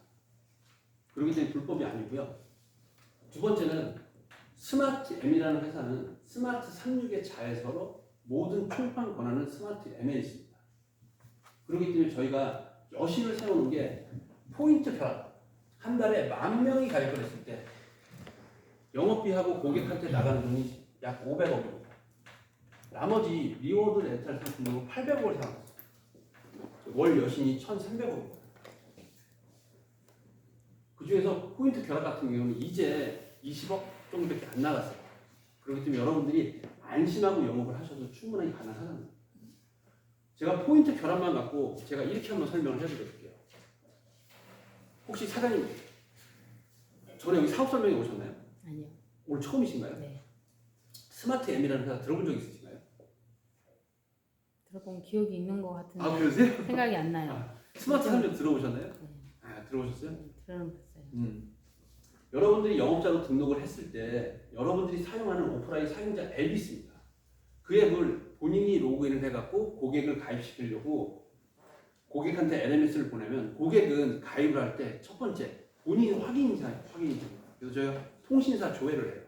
그렇기 때문에 불법이 아니고요. 두 번째는 스마트 M이라는 회사는 스마트 36의 자회사로 모든 총판 권한은 스마트 M에 있습니다. 그렇기 때문에 저희가 여신을 세우는 게 포인트 결합. 한 달에 10,000명이 가입을 했을 때 영업비하고 고객한테 나가는 돈이 약 500억입니다. 나머지 리워드 렌탈 상품으로 800억을 사용했어요. 월 여신이 1,300억입니다. 그 중에서 포인트 결합 같은 경우는 이제 20억 정도밖에 안 나갔어요. 그렇기 때문에 여러분들이 안심하고 영업을 하셔도 충분하게 가능하답니다. 제가 포인트 결합만 갖고 제가 이렇게 한번 설명을 해드릴게요. 혹시 사장님 전에 여기 사업 설명회 오셨나요? 아니요. 오늘 처음이신가요? 네. 스마트 M이라는 회사 들어본 적 있으신가요? 들어본 기억이 있는 것 같은데 아 그러세요? 생각이 안 나요. 스마트 36 들어보셨나요? 네. 아 들어보셨어요? 네, 들어는 봤어요. 여러분들이 영업자로 등록을 했을 때 여러분들이 사용하는 오프라인 사용자 앱이 있습니다. 그 앱을 본인이 로그인을 해갖고 고객을 가입시키려고 고객한테 LMS를 보내면 고객은 가입을 할 때 첫 번째 본인 확인이 됩니다. 그래서 저희가 통신사 조회를 해요.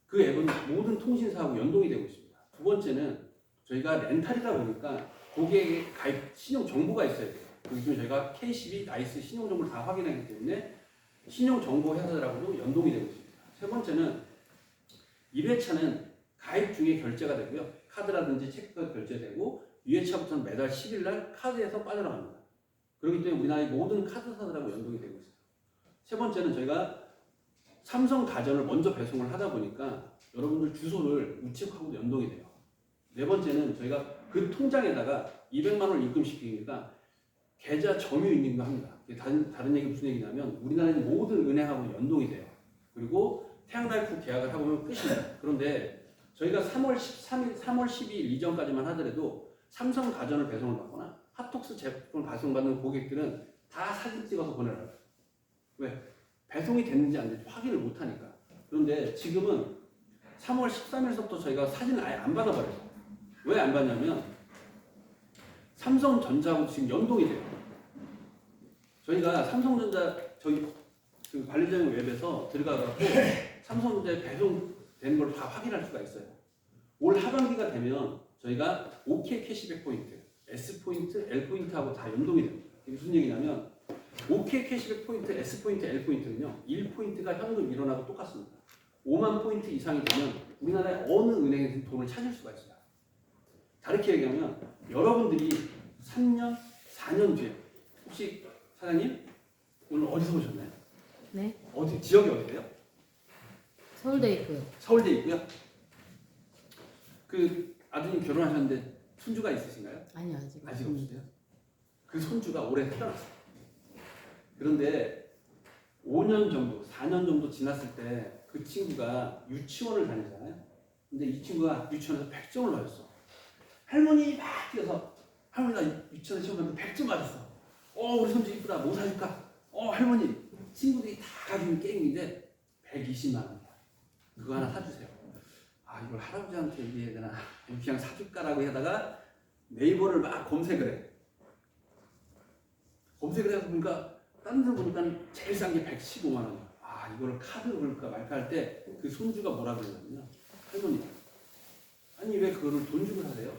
그 앱은 모든 통신사하고 연동이 되고 있습니다. 두 번째는 저희가 렌탈이다 보니까 고객의 가입 신용 정보가 있어야 돼요. 그렇기 때문에 저희가 KCB, 나이스 신용 정보를 다 확인하기 때문에 신용 정보 회사들하고도 연동이 되고 있습니다. 세 번째는 1회차는 가입 중에 결제가 되고요. 카드라든지 체크가 결제되고 2회차부터는 매달 10일 날 카드에서 빠져나갑니다. 그렇기 때문에 우리나라의 모든 카드사들하고 연동이 되고 있어요. 세 번째는 저희가 삼성 가전을 먼저 배송을 하다 보니까 여러분들 주소를 우측하고도 연동이 돼요. 네 번째는 저희가 그 통장에다가 200만 원을 입금시키니까 계좌 점유 인증도 합니다. 다른 얘기 무슨 얘기냐면 우리나라의 모든 은행하고 연동이 돼요. 그리고 태양달프 계약을 하고 끝입니다. 그런데 저희가 3월 13일, 3월 12일 이전까지만 하더라도 삼성 가전을 배송을 받거나 핫톡스 제품을 발송받는 고객들은 다 사진 찍어서 보내라고. 왜? 배송이 됐는지 안 됐는지 확인을 못하니까. 그런데 지금은 3월 13일서부터 저희가 사진을 아예 안 받아버려요. 왜 안 받냐면 삼성전자하고 지금 연동이 돼요. 저희가 삼성전자 저희 그 관리자용 웹에서 들어가갖고 삼성전자에 배송되는 걸 다 확인할 수가 있어요. 올 하반기가 되면 저희가 OK 캐시백 포인트, S 포인트, L 포인트하고 다 연동이 됩니다. 이게 무슨 얘기냐면 OK 캐시백 포인트, S 포인트, L 포인트는요 1포인트가 현금 일원하고 똑같습니다. 5만 포인트 이상이 되면 우리나라의 어느 은행에서 돈을 찾을 수가 있어요. 다르게 얘기하면 여러분들이 3년, 4년 뒤에 혹시 사장님 오늘 어디서 오셨나요? 네. 어디 지역이 어디세요? 서울대 있고요. 서울대 있고요. 그 아드님 결혼하셨는데 손주가 있으신가요? 아니요 아직 아직 없습니다. 없으세요? 그 손주가 올해 태어났어요. 그런데 5년 정도, 4년 정도 지났을 때 그 친구가 유치원을 다니잖아요. 근데 이 친구가 유치원에서 100점을 맞았어. 할머니 막 뛰어서 할머니가 유치원에 시험 봤는데 100점 맞았어. 우리 손주 이쁘다. 뭐 사줄까? 할머니 친구들이 다 가지고 있는 게임인데 120만 원이야. 그거 하나 사주세요. 이걸 할아버지한테 얘기해야 되나? 그냥 사줄까라고 하다가 네이버를 막 검색을 해. 검색을 해서 보니까 다른 데 보니까 제일 싼 게 115만 원이야. 이거를 카드로 그럴까 말까 할 때 그 손주가 뭐라 그러냐면요. 할머니, 아니 왜 그거를 돈 주고 사세요?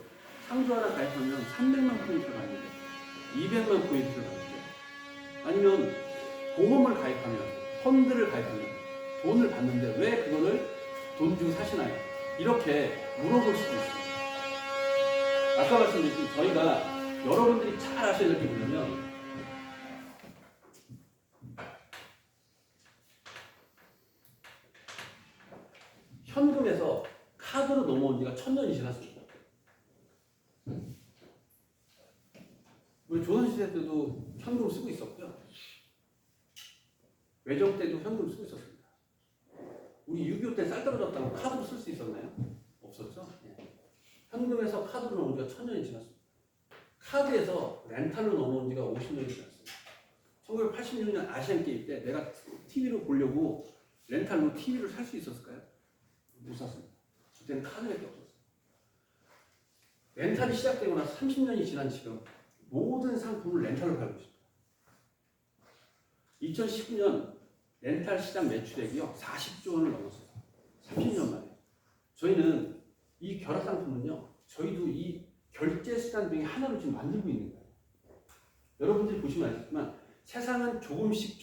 상조 하나 가입하면 300만 포인트를 받는데 200만 포인트를 받는데 아니면 보험을 가입하면 펀드를 가입하면 돈을 받는데 왜 그거를 돈 주고 사시나요? 이렇게 물어볼 수도 있습니다. 아까 말씀드린 저희가 여러분들이 잘 아셔야 될 게 뭐냐면 현금에서 카드로 넘어온 지가 1000년이 지났습니다. 우리 조선시대 때도 현금 쓰고 있었고요. 외정 때도 현금 쓰고 있었습니다. 우리 6.25 때 쌀 떨어졌다고 카드로 쓸 수 있었나요? 없었죠? 네. 현금에서 카드로 넘어온 지가 1000년이 지났습니다. 카드에서 렌탈로 넘어온 지가 50년이 지났습니다. 1986년 아시안게임 때 내가 TV로 보려고 렌탈로 TV를 살 수 있었을까요? 못 샀습니다. 그때는 카드밖에 없었어요. 렌탈이 시작되고 나서 30년이 지난 지금 모든 상품을 렌탈로 팔고 있습니다. 2019년 렌탈 시장 매출액이요 40조 원을 넘었어요. 30년 만에. 저희는 이 결합 상품은요 저희도 이 결제 수단 중에 하나로 지금 만들고 있는 거예요. 여러분들이 보시면 알겠지만 세상은 조금씩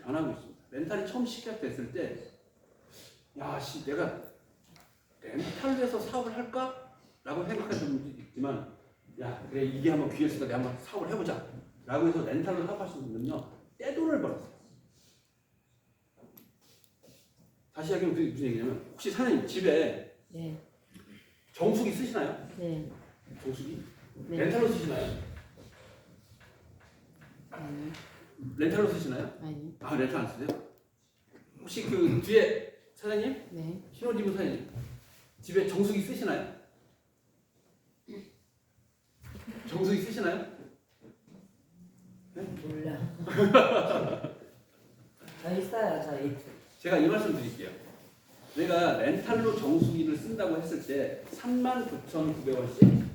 변하고 있습니다. 렌탈이 처음 시작됐을 때 내가 렌탈을 해서 사업을 할까? 라고 생각하시는 분도 있지만 그래 이게 한번 기회였으니까 내가 한번 사업을 해보자 라고 해서 렌탈로 사업하시는 분들은요 떼돈을 벌었어요. 다시 얘기하면 그게 무슨 얘기냐면 혹시 사장님 집에 네. 정수기 쓰시나요? 네. 정수기? 네. 렌탈로 쓰시나요? 아니요. 렌탈로 쓰시나요? 아니요. 렌탈 안 쓰세요? 혹시 그 뒤에 사장님? 네. 신혼집은 사장님 집에 정수기 쓰시나요? 정수기 쓰시나요? 몰라. 저희 써요, 저희. 제가 이 말씀 드릴게요. 내가 렌탈로 정수기를 쓴다고 했을 때 39,900원씩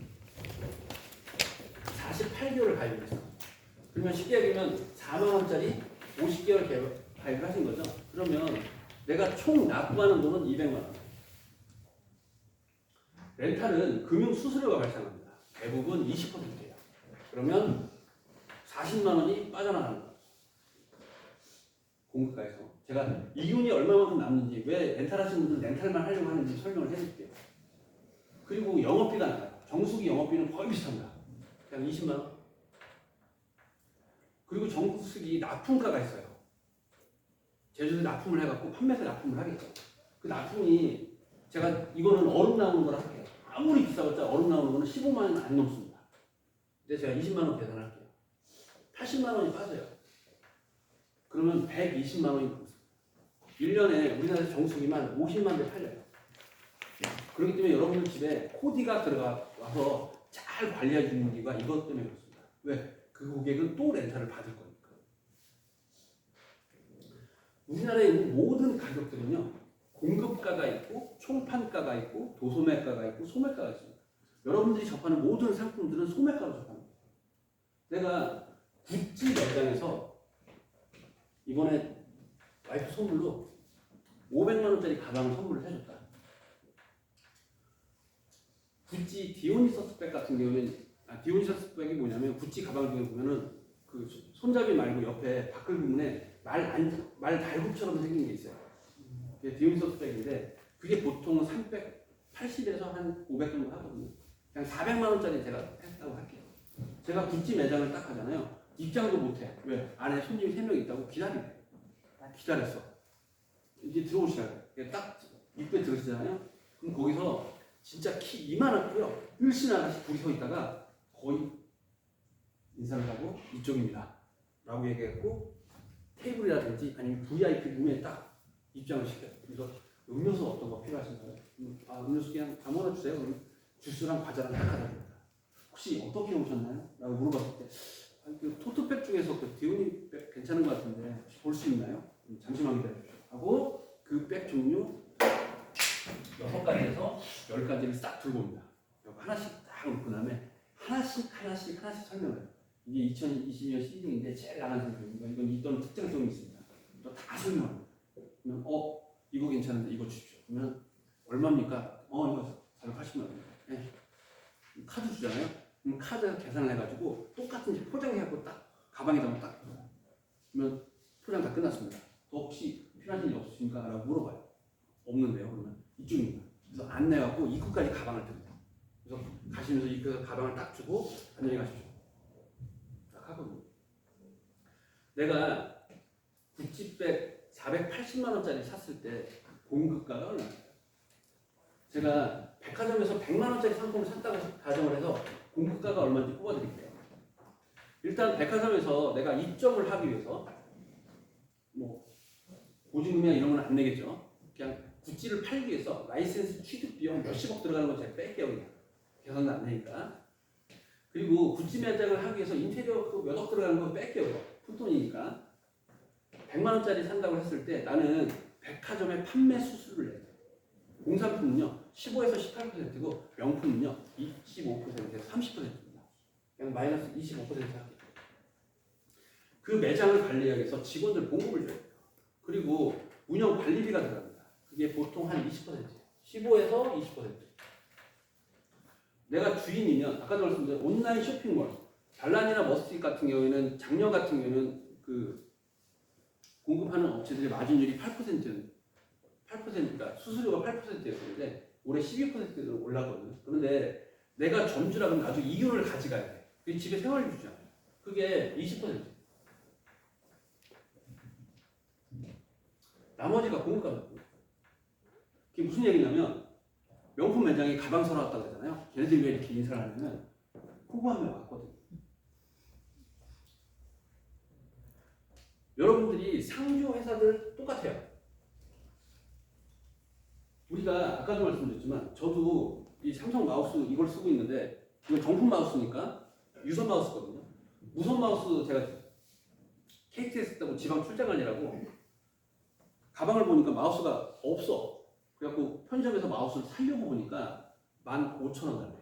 48개월을 가입을 했어. 그러면 쉽게 얘기하면 4만원짜리 50개월 가입을 하신 거죠. 그러면 내가 총 납부하는 돈은 200만원. 렌탈은 금융수수료가 발생합니다. 대부분 20%예요. 그러면 40만원이 빠져나가는 거예요. 공급가에서. 제가 이윤이 얼마만큼 남는지, 왜 렌탈 하시는 분들은 렌탈만 하려고 하는지 설명을 해줄게요. 그리고 영업비가 나가요. 정수기 영업비는 거의 비슷합니다. 그냥 20만원. 그리고 정수기 납품가가 있어요. 제주도 납품을 해갖고 판매사 납품을 하겠죠. 그 납품이 제가 이거는 얼음 나오는 거라 할게요. 아무리 비싸봤자 얼음 나오는 거는 15만원 안 넘습니다. 근데 제가 20만원 계산할게요. 80만원이 빠져요. 그러면 120만원이 넘습니다. 1년에 우리나라 정수기만 50만 대 팔려요. 그렇기 때문에 여러분 집에 코디가 들어가서 잘 관리해 주는 이유가 이것 때문에 그렇습니다. 왜? 그 고객은 또 렌탈을 받을 거니까. 우리나라에 있는 모든 가격들은요, 공급가가 있고 총판가가 있고 도소매가가 있고 소매가가 있습니다. 여러분들이 접하는 모든 상품들은 소매가로 접합니다. 내가 구찌 매장에서 이번에 와이프 선물로 500만 원짜리 가방을 선물을 해줬다. 구찌 디오니서스 백 같은 경우는 디오니서스 백이 뭐냐면 구찌 가방 중에 보면은 그 손잡이 말고 옆에 바클 부분에 말 달굽처럼 생긴 게 있어요. 그게 디오니서스 백인데 그게 보통 380에서 한 500 정도 하거든요. 그냥 400만 원짜리 제가 했다고 할게요. 제가 구찌 매장을 딱 하잖아요. 입장도 못해. 왜? 안에 손님이 3명 있다고 기다리래. 기다렸어. 이제 들어오시라고. 딱 입구에 들어오시잖아요. 그럼 거기서 진짜 키 이만하고요. 일신 아가씨 둘이 서 있다가 거의 인사를 하고 이쪽입니다. 라고 얘기했고 테이블이라든지 아니면 VIP 룸에 딱 입장을 시켜요. 그래서 음료수 어떤 거 필요하신가요? 음료수 그냥 아무거나 주세요. 그럼 주스랑 과자랑 딱 하다 줍니다. 혹시 어떻게 오셨나요? 라고 물어봤을 때 그 토트백 중에서 그 디오니 백 괜찮은 것 같은데 혹시 볼 수 있나요? 잠시만 기다려주세요. 하고 그 백 종류 6가지에서 10가지를 싹 들고 옵니다. 하나씩 딱 놓고 다음에 하나씩 설명해요. 이게 2020년 시즌인데 제일 나간 상품입니다. 이건 이런 특징성이 있습니다. 다 설명합니다. 그러면 이거 괜찮은데 이거 주십시오. 그러면 얼마입니까? 이거 480만 원입니다. 네. 카드 주잖아요. 그럼 카드 계산을 해가지고 똑같은 포장해갖고 딱 가방에다 딱 줘요. 그러면 포장 다 끝났습니다. 더 혹시 필요하신 일 없으십니까? 라고 물어봐요. 없는데요. 그러면 이쪽입니다. 그래서 안내하고 입구까지 가방을 듭니다. 그래서 가시면서 입구에서 가방을 딱 주고 안녕히 가십시오. 딱 하거든요. 내가 구찌백 480만 원짜리 샀을 때 공급가가 얼마예요? 제가 백화점에서 100만 원짜리 상품을 샀다고 가정을 해서 공급가가 얼마인지 뽑아드릴게요. 일단 백화점에서 내가 입점을 하기 위해서 뭐 보증금이나 이런 건 안 내겠죠. 그냥 구찌를 팔기 위해서 라이센스 취득 비용 몇십억 들어가는 거 제가 뺄게요. 그냥 계산도 안 되니까. 그리고 구찌 매장을 하기 위해서 인테리어 그 몇 억 들어가는 거 뺄게요. 푼돈이니까. 100만 원짜리 산다고 했을 때 나는 백화점의 판매 수수료를 내요. 공산품은요 15에서 18%고 명품은요 25%에서 30%입니다. 그냥 마이너스 25% 할게요. 그 매장을 관리하기 위해서 직원들 봉급을 줘요. 그리고 운영 관리비가 들어갑니다. 그게 보통 한 20%예요. 15에서 20%. 내가 주인이면 아까도 말씀드린 온라인 쇼핑몰 잘란이나 머스틱 같은 경우에는 작년 같은 경우에는 그 공급하는 업체들의 마진율이 8%가 수수료가 8%였는데 올해 12%로 올랐거든요. 그런데 내가 점주라 그러면 아주 이윤을 가져가야 돼. 그게 집에 생활비 주잖아요. 그게 20%. 나머지가 공급가거든요. 그게 무슨 얘기냐면 명품 매장에 가방 사러 왔다고 그러잖아요. 걔네들이 왜 이렇게 인사를 하냐면 호구한 명 왔거든요. 여러분들이 상조 회사들 똑같아요. 우리가 아까도 말씀드렸지만 저도 이 삼성 마우스 이걸 쓰고 있는데 이건 정품 마우스니까 유선 마우스거든요. 무선 마우스 제가 KT에 썼다고 지방 출장 가느라고 가방을 보니까 마우스가 없어. 그래갖고 편의점에서 마우스를 사려고 보니까 15,000원 달래.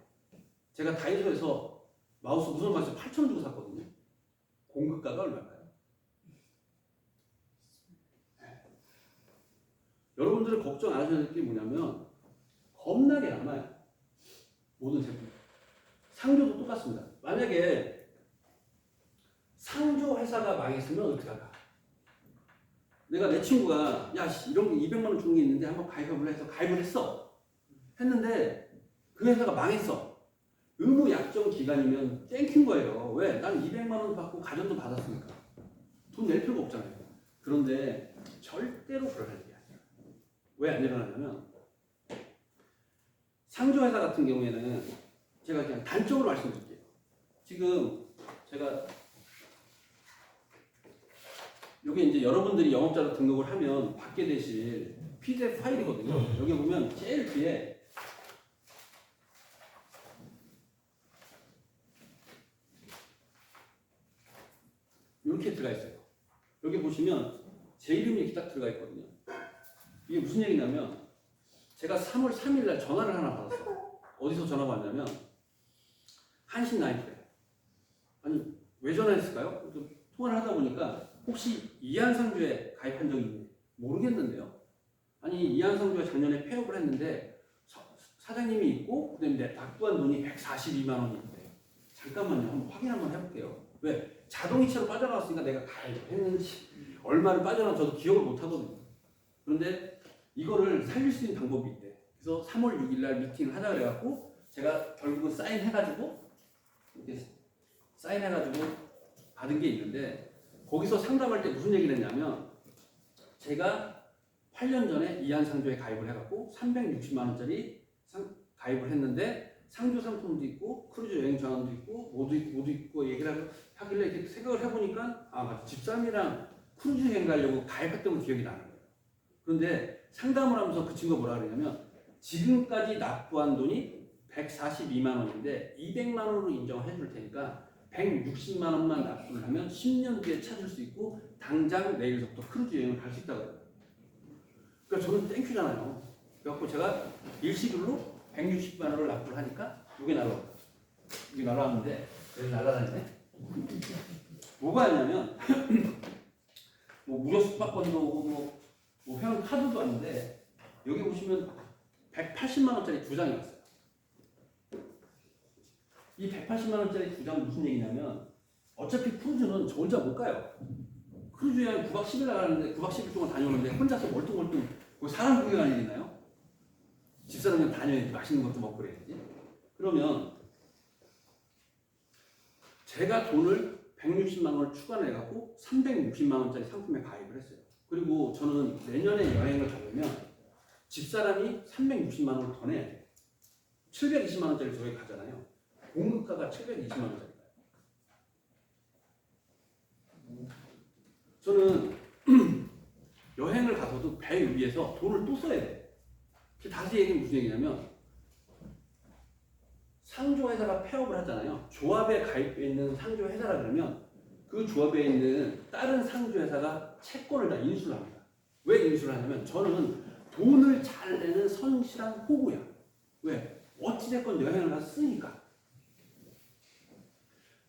제가 다이소에서 마우스 무선 마우스 8,000원 주고 샀거든요. 공급가가 얼마일까요? 여러분들은 걱정 안 하셔야 될 게 뭐냐면 겁나게 남아요. 모든 제품. 상조도 똑같습니다. 만약에 상조 회사가 망했으면 어떻게 할까? 내가 내 친구가 야 이런 게 200만 원 주는 게 있는데 한번 가입을 해서 가입을 했어. 했는데 그 회사가 망했어. 의무 약정 기간이면 땡킨 거예요. 왜? 난 200만 원 받고 가전도 받았으니까. 돈 낼 필요가 없잖아요. 그런데 절대로 그럴 일이 아니에요. 왜 안 일어나냐면 상조회사 같은 경우에는 제가 그냥 단적으로 말씀드릴게요. 지금 제가 여기 이제 여러분들이 영업자로 등록을 하면 받게 되실 PDF 파일이거든요. 여기 보면 제일 뒤에 이렇게 들어가 있어요. 여기 보시면 제 이름이 이렇게 딱 들어가 있거든요. 이게 무슨 얘기냐면 제가 3월 3일 날 전화를 하나 받았어요. 어디서 전화가 왔냐면 한신나이프에. 아니 왜 전화했을까요? 그래서 통화를 하다 보니까 혹시 이한상조에 가입한 적이 있는지 모르겠는데요. 아니 이한상조가 작년에 폐업을 했는데 사장님이 있고 그다음에 납부한 돈이 142만 원이 있대요. 잠깐만요. 한번 확인 한번 해볼게요. 왜? 자동이체로 빠져나왔으니까 내가 가입했는지 얼마를 빠져나와 저도 기억을 못 하거든요. 그런데 이거를 살릴 수 있는 방법이 있대. 그래서 3월 6일 날 미팅을 하자 그래갖고 제가 결국은 사인해가지고 이렇게 사인해가지고 받은 게 있는데 거기서 상담할 때 무슨 얘기를 했냐면 제가 8년 전에 이한상조에 가입을 해갖고 360만 원짜리 가입을 했는데 상조 상품도 있고 크루즈 여행 전환도 있고 모두 있고 얘기를 하길래 이렇게 생각을 해보니까 아 맞아 집사람이랑 크루즈 여행 가려고 가입했던 거 기억이 나는 거예요. 그런데 상담을 하면서 그 친구가 뭐라 그러냐면 지금까지 납부한 돈이 142만 원인데 200만 원으로 인정을 해줄 테니까 160만 원만 납부를 하면 10년 뒤에 찾을 수 있고 당장 내일부터 크루즈 여행을 갈 수 있다고 해요. 그러니까 저는 땡큐잖아요. 그래갖고 제가 일시불로 160만 원을 납부를 하니까 이게 날아왔어요. 이게 날아왔는데 여기 날아다니네. 뭐가 있냐면 뭐 무료 숙박권도 오고 뭐 회원 카드도 왔는데 여기 보시면 180만 원짜리 2장이 왔어요. 이 180만 원짜리 2장 무슨 얘기냐면 어차피 크루즈는 저 혼자 못 가요. 크루즈 여행 9박 10일 나가는데 9박 10일 동안 다녀오는데 혼자서 멀뚱멀뚱 그 사람 구경할 일 있나요? 집사람이랑 다녀야지 맛있는 것도 먹고 그래야지. 그러면 제가 돈을 160만 원을 추가해갖고 360만 원짜리 상품에 가입을 했어요. 그리고 저는 내년에 여행을 가려면 집사람이 360만 원을 더 내야 돼요. 720만 원짜리 저희 가잖아요. 공급가가 720만 원짜리예요. 저는 여행을 가서도 배 위에서 돈을 또 써야 돼요. 다시 얘기는 무슨 얘기냐면 상조회사가 폐업을 하잖아요. 조합에 가입해 있는 상조회사라 그러면 그 조합에 있는 다른 상조회사가 채권을 다 인수를 합니다. 왜 인수를 하냐면 저는 돈을 잘 내는 성실한 호구야. 왜? 어찌됐건 여행을 가서 쓰니까.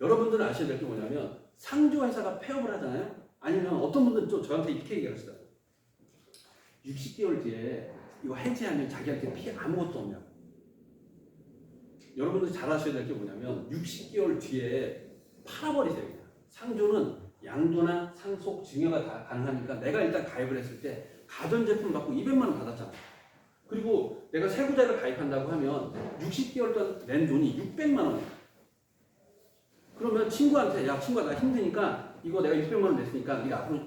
여러분들은 아셔야 될 게 뭐냐면 상조회사가 폐업을 하잖아요. 아니면 어떤 분들은 또 저한테 이렇게 얘기하시더라고요. 60개월 뒤에 이거 해지하면 자기한테 피해 아무것도 없냐고. 여러분들이 잘 아셔야 될 게 뭐냐면 60개월 뒤에 팔아버리세요. 그냥. 상조는 양도나 상속, 증여가 다 가능하니까 내가 일단 가입을 했을 때 가전제품 받고 200만 원 받았잖아. 그리고 내가 세구자를 가입한다고 하면 60개월 동안 낸 돈이 600만 원이야. 그러면 친구한테 야 친구야 나 힘드니까 이거 내가 600만 원 냈으니까 네가 앞으로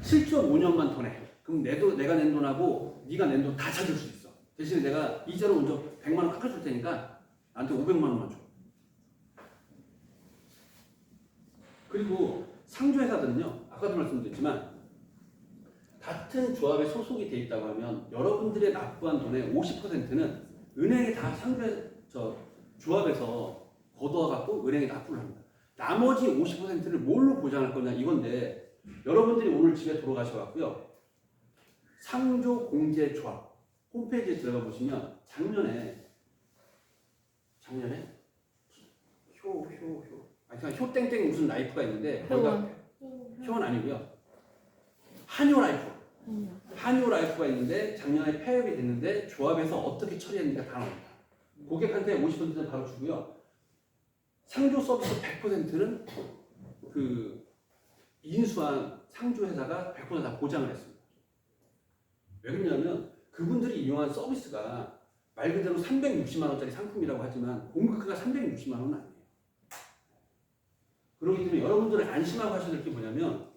7.5년만 더 내. 그럼 내가 낸 돈하고 네가 낸 돈 다 찾을 수 있어. 대신에 내가 이자로 먼저 100만 원 깎아줄 테니까 나한테 500만 원만 줘. 그리고 상조회사들은요. 아까도 말씀드렸지만 같은 조합에 소속이 돼 있다고 하면 여러분들의 납부한 돈의 50%는 은행에 다 조합에서 거둬갖고 은행에 납부를 합니다. 나머지 50%를 뭘로 보장할 거냐 이건데 여러분들이 오늘 집에 돌아가셔갖고요. 상조공제조합 홈페이지에 들어가 보시면 작년에 효땡땡 무슨 라이프가 있는데 효원 아니고요. 한효 라이프가 있는데 작년에 폐업이 됐는데 조합에서 어떻게 처리했는지가 다 나옵니다. 고객한테 50%는 바로 주고요. 상조 서비스 100%는 그 인수한 상조회사가 100% 다 보장을 했습니다. 왜 그러냐면 그분들이 이용한 서비스가 말 그대로 360만 원짜리 상품이라고 하지만 공급가가 360만 원은 아니에요. 그렇기 때문에 여러분들은 안심하고 하셔야 될 게 뭐냐면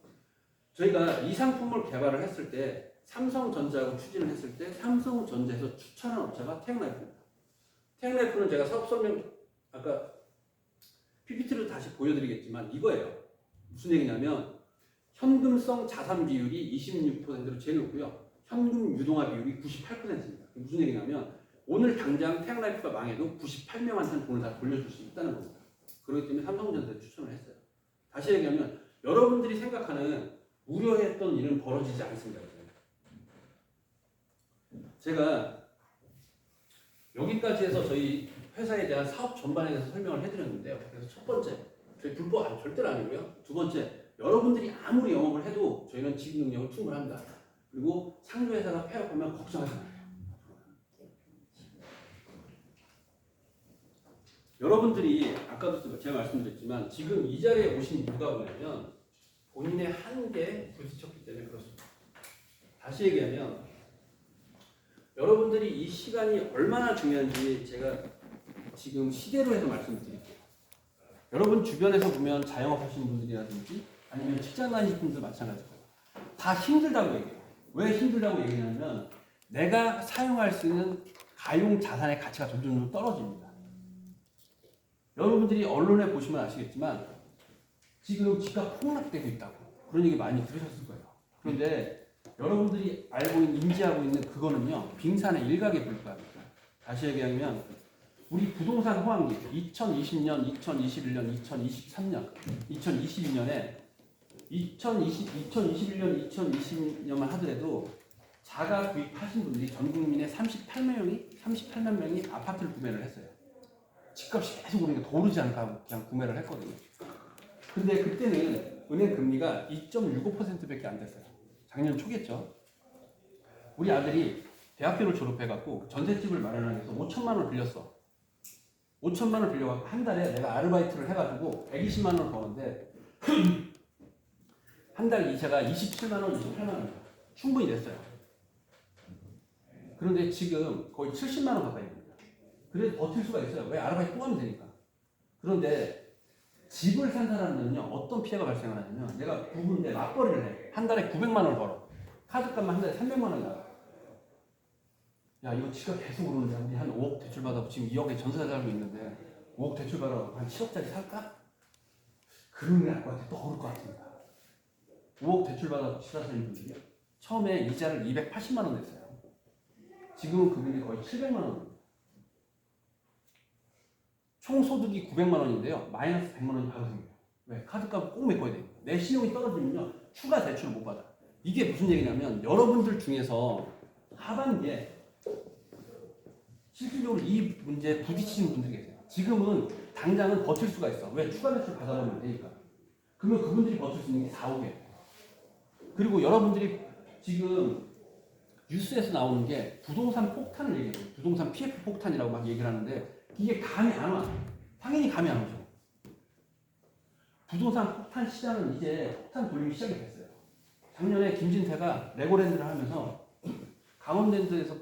저희가 이 상품을 개발을 했을 때 삼성전자하고 추진을 했을 때 삼성전자에서 추천한 업체가 태양라이프입니다. 태양라이프는 제가 사업 설명 아까 PPT를 다시 보여드리겠지만 이거예요. 무슨 얘기냐면 현금성 자산 비율이 26%로 제일 높고요. 현금 유동화 비율이 98%입니다. 무슨 얘기냐면 오늘 당장 태양라이프가 망해도 98명한테는 돈을 다 돌려줄 수 있다는 겁니다. 그렇기 때문에 삼성전자에 추천을 했어요. 다시 얘기하면 여러분들이 생각하는 우려했던 일은 벌어지지 않습니다. 제가 여기까지 해서 저희 회사에 대한 사업 전반에 대해서 설명을 해드렸는데요. 그래서 첫 번째, 저희 불법 절대로 아니고요. 두 번째, 여러분들이 아무리 영업을 해도 저희는 지급 능력은 충분합니다. 그리고 상조회사가 폐업하면 걱정하지 마세요. 여러분들이 아까도 제가 말씀드렸지만 지금 이 자리에 오신 이유가 뭐냐면 본인의 한계에 부딪혔기 때문에 그렇습니다. 다시 얘기하면 여러분들이 이 시간이 얼마나 중요한지 제가 지금 시대로 해서 말씀드릴게요. 여러분 주변에서 보면 자영업 하시는 분들이라든지 아니면 직장 다니시는 분들 마찬가지고요. 다 힘들다고 얘기해요. 왜 힘들다고 얘기하냐면 내가 사용할 수 있는 가용 자산의 가치가 점점 떨어집니다. 여러분들이 언론에 보시면 아시겠지만 지금 집값 폭락되고 있다고 그런 얘기 많이 들으셨을 거예요. 그런데 여러분들이 알고 있는, 인지하고 있는 그거는요 빙산의 일각에 불과합니다. 다시 얘기하면 우리 부동산 호황기 2020년, 2021년, 2023년, 2022년에 2021년, 2020년만 하더라도 자가 구입하신 분들이 전 국민의 38만 명이 아파트를 구매를 했어요. 집값이 계속 오르니까 더 오르지 않을까 그냥 구매를 했거든요. 근데 그때는 은행 금리가 2.65%밖에 안 됐어요. 작년 초겠죠. 우리 아들이 대학교를 졸업해갖고 전셋집을 마련하기 위해서 5천만 원을 빌렸어. 5천만 원을 빌려갖고 한 달에 내가 아르바이트를 해가지고 120만 원을 버는데 한 달 이자가 27만 원, 28만 원 충분히 됐어요. 그런데 지금 거의 70만 원 가까이 됩니다. 그래도 버틸 수가 있어요. 왜? 아르바이트 또 하면 되니까. 그런데 집을 산 사람들은요 어떤 피해가 발생을 하냐면 내가 부부인데 맞벌이를 해. 한 달에 900만 원을 벌어. 카드값만 한 달에 300만 원 나가. 야 이거 집값 계속 오르는데 우리 한 5억 대출 받아 지금 2억에 전세 살고 있는데 5억 대출 받아 한 7억짜리 살까? 그러면 알 것 같아. 또 오를 것 같습니다. 5억 대출 받아 집 사시는 분들이요 처음에 이자를 280만 원 냈어요. 지금은 금액이 거의 700만 원입니다. 총 소득이 900만 원인데요. 마이너스 100만 원이 바로 생겨요. 왜? 카드값 꼭 메꿔야 돼요. 내 신용이 떨어지면요. 추가 대출을 못 받아. 이게 무슨 얘기냐면 여러분들 중에서 하반기에 실질적으로 이 문제에 부딪히는 분들이 계세요. 지금은 당장은 버틸 수가 있어. 왜? 추가 대출 받아보면 되니까. 그러면 그분들이 버틸 수 있는 게 4, 5개예요. 그리고 여러분들이 지금 뉴스에서 나오는 게 부동산 폭탄을 얘기해요. 부동산 PF 폭탄이라고 막 얘기를 하는데 이게 감이 안 와. 당연히 감이 안 오죠. 부동산 폭탄 시장은 이제 폭탄 돌림이 시작이 됐어요. 작년에 김진태가 레고랜드를 하면서 강원랜드에서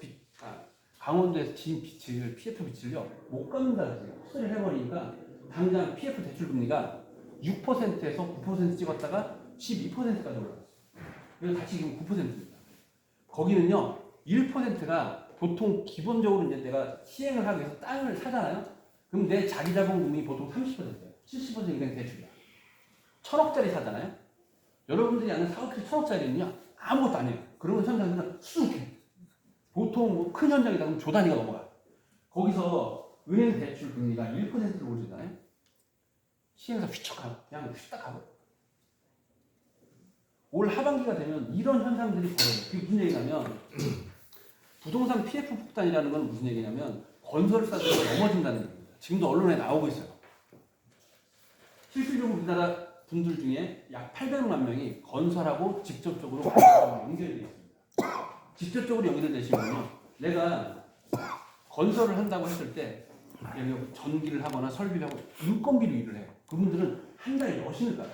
강원도에서 진 빚을 PF 빚을요 못 갚는다 그랬어요. 흡수를 해버리니까 당장 PF 대출 금리가 6%에서 9% 찍었다가 12%까지 올라갔어요. 그래서 다시 지금 9%입니다. 거기는요 1%가 보통 기본적으로 이제 내가 시행을 하기 위해서 땅을 사잖아요. 그럼 내 자기 자본금이 보통 30%예요. 70% 은행 대출이야. 1,000억짜리 사잖아요. 여러분들이 아는 4억짜리 1,000억짜리는요 아무것도 아니에요. 그러면 현장에서는 수익해. 보통 뭐 큰 현장이다 그러면 조 단위가 넘어가. 거기서 은행 대출 금리가 1%를 오르잖아요. 시행사 휘척하고 그냥 휘딱 하고. 올 하반기가 되면 이런 현상들이 벌어져요. 그게 무슨 얘기냐면 부동산 PF 폭탄이라는 건 무슨 얘기냐면 건설사들이 넘어진다는 얘기입니다. 지금도 언론에 나오고 있어요. 실질적으로 우리나라 분들 중에 약 800만 명이 건설하고 직접적으로 연결되어 있습니다. 직접적으로 연결되시면요, 내가 건설을 한다고 했을 때 전기를 하거나 설비를 하고 인건비로 일을 해요. 그분들은 한 달에 여신을 깔아요.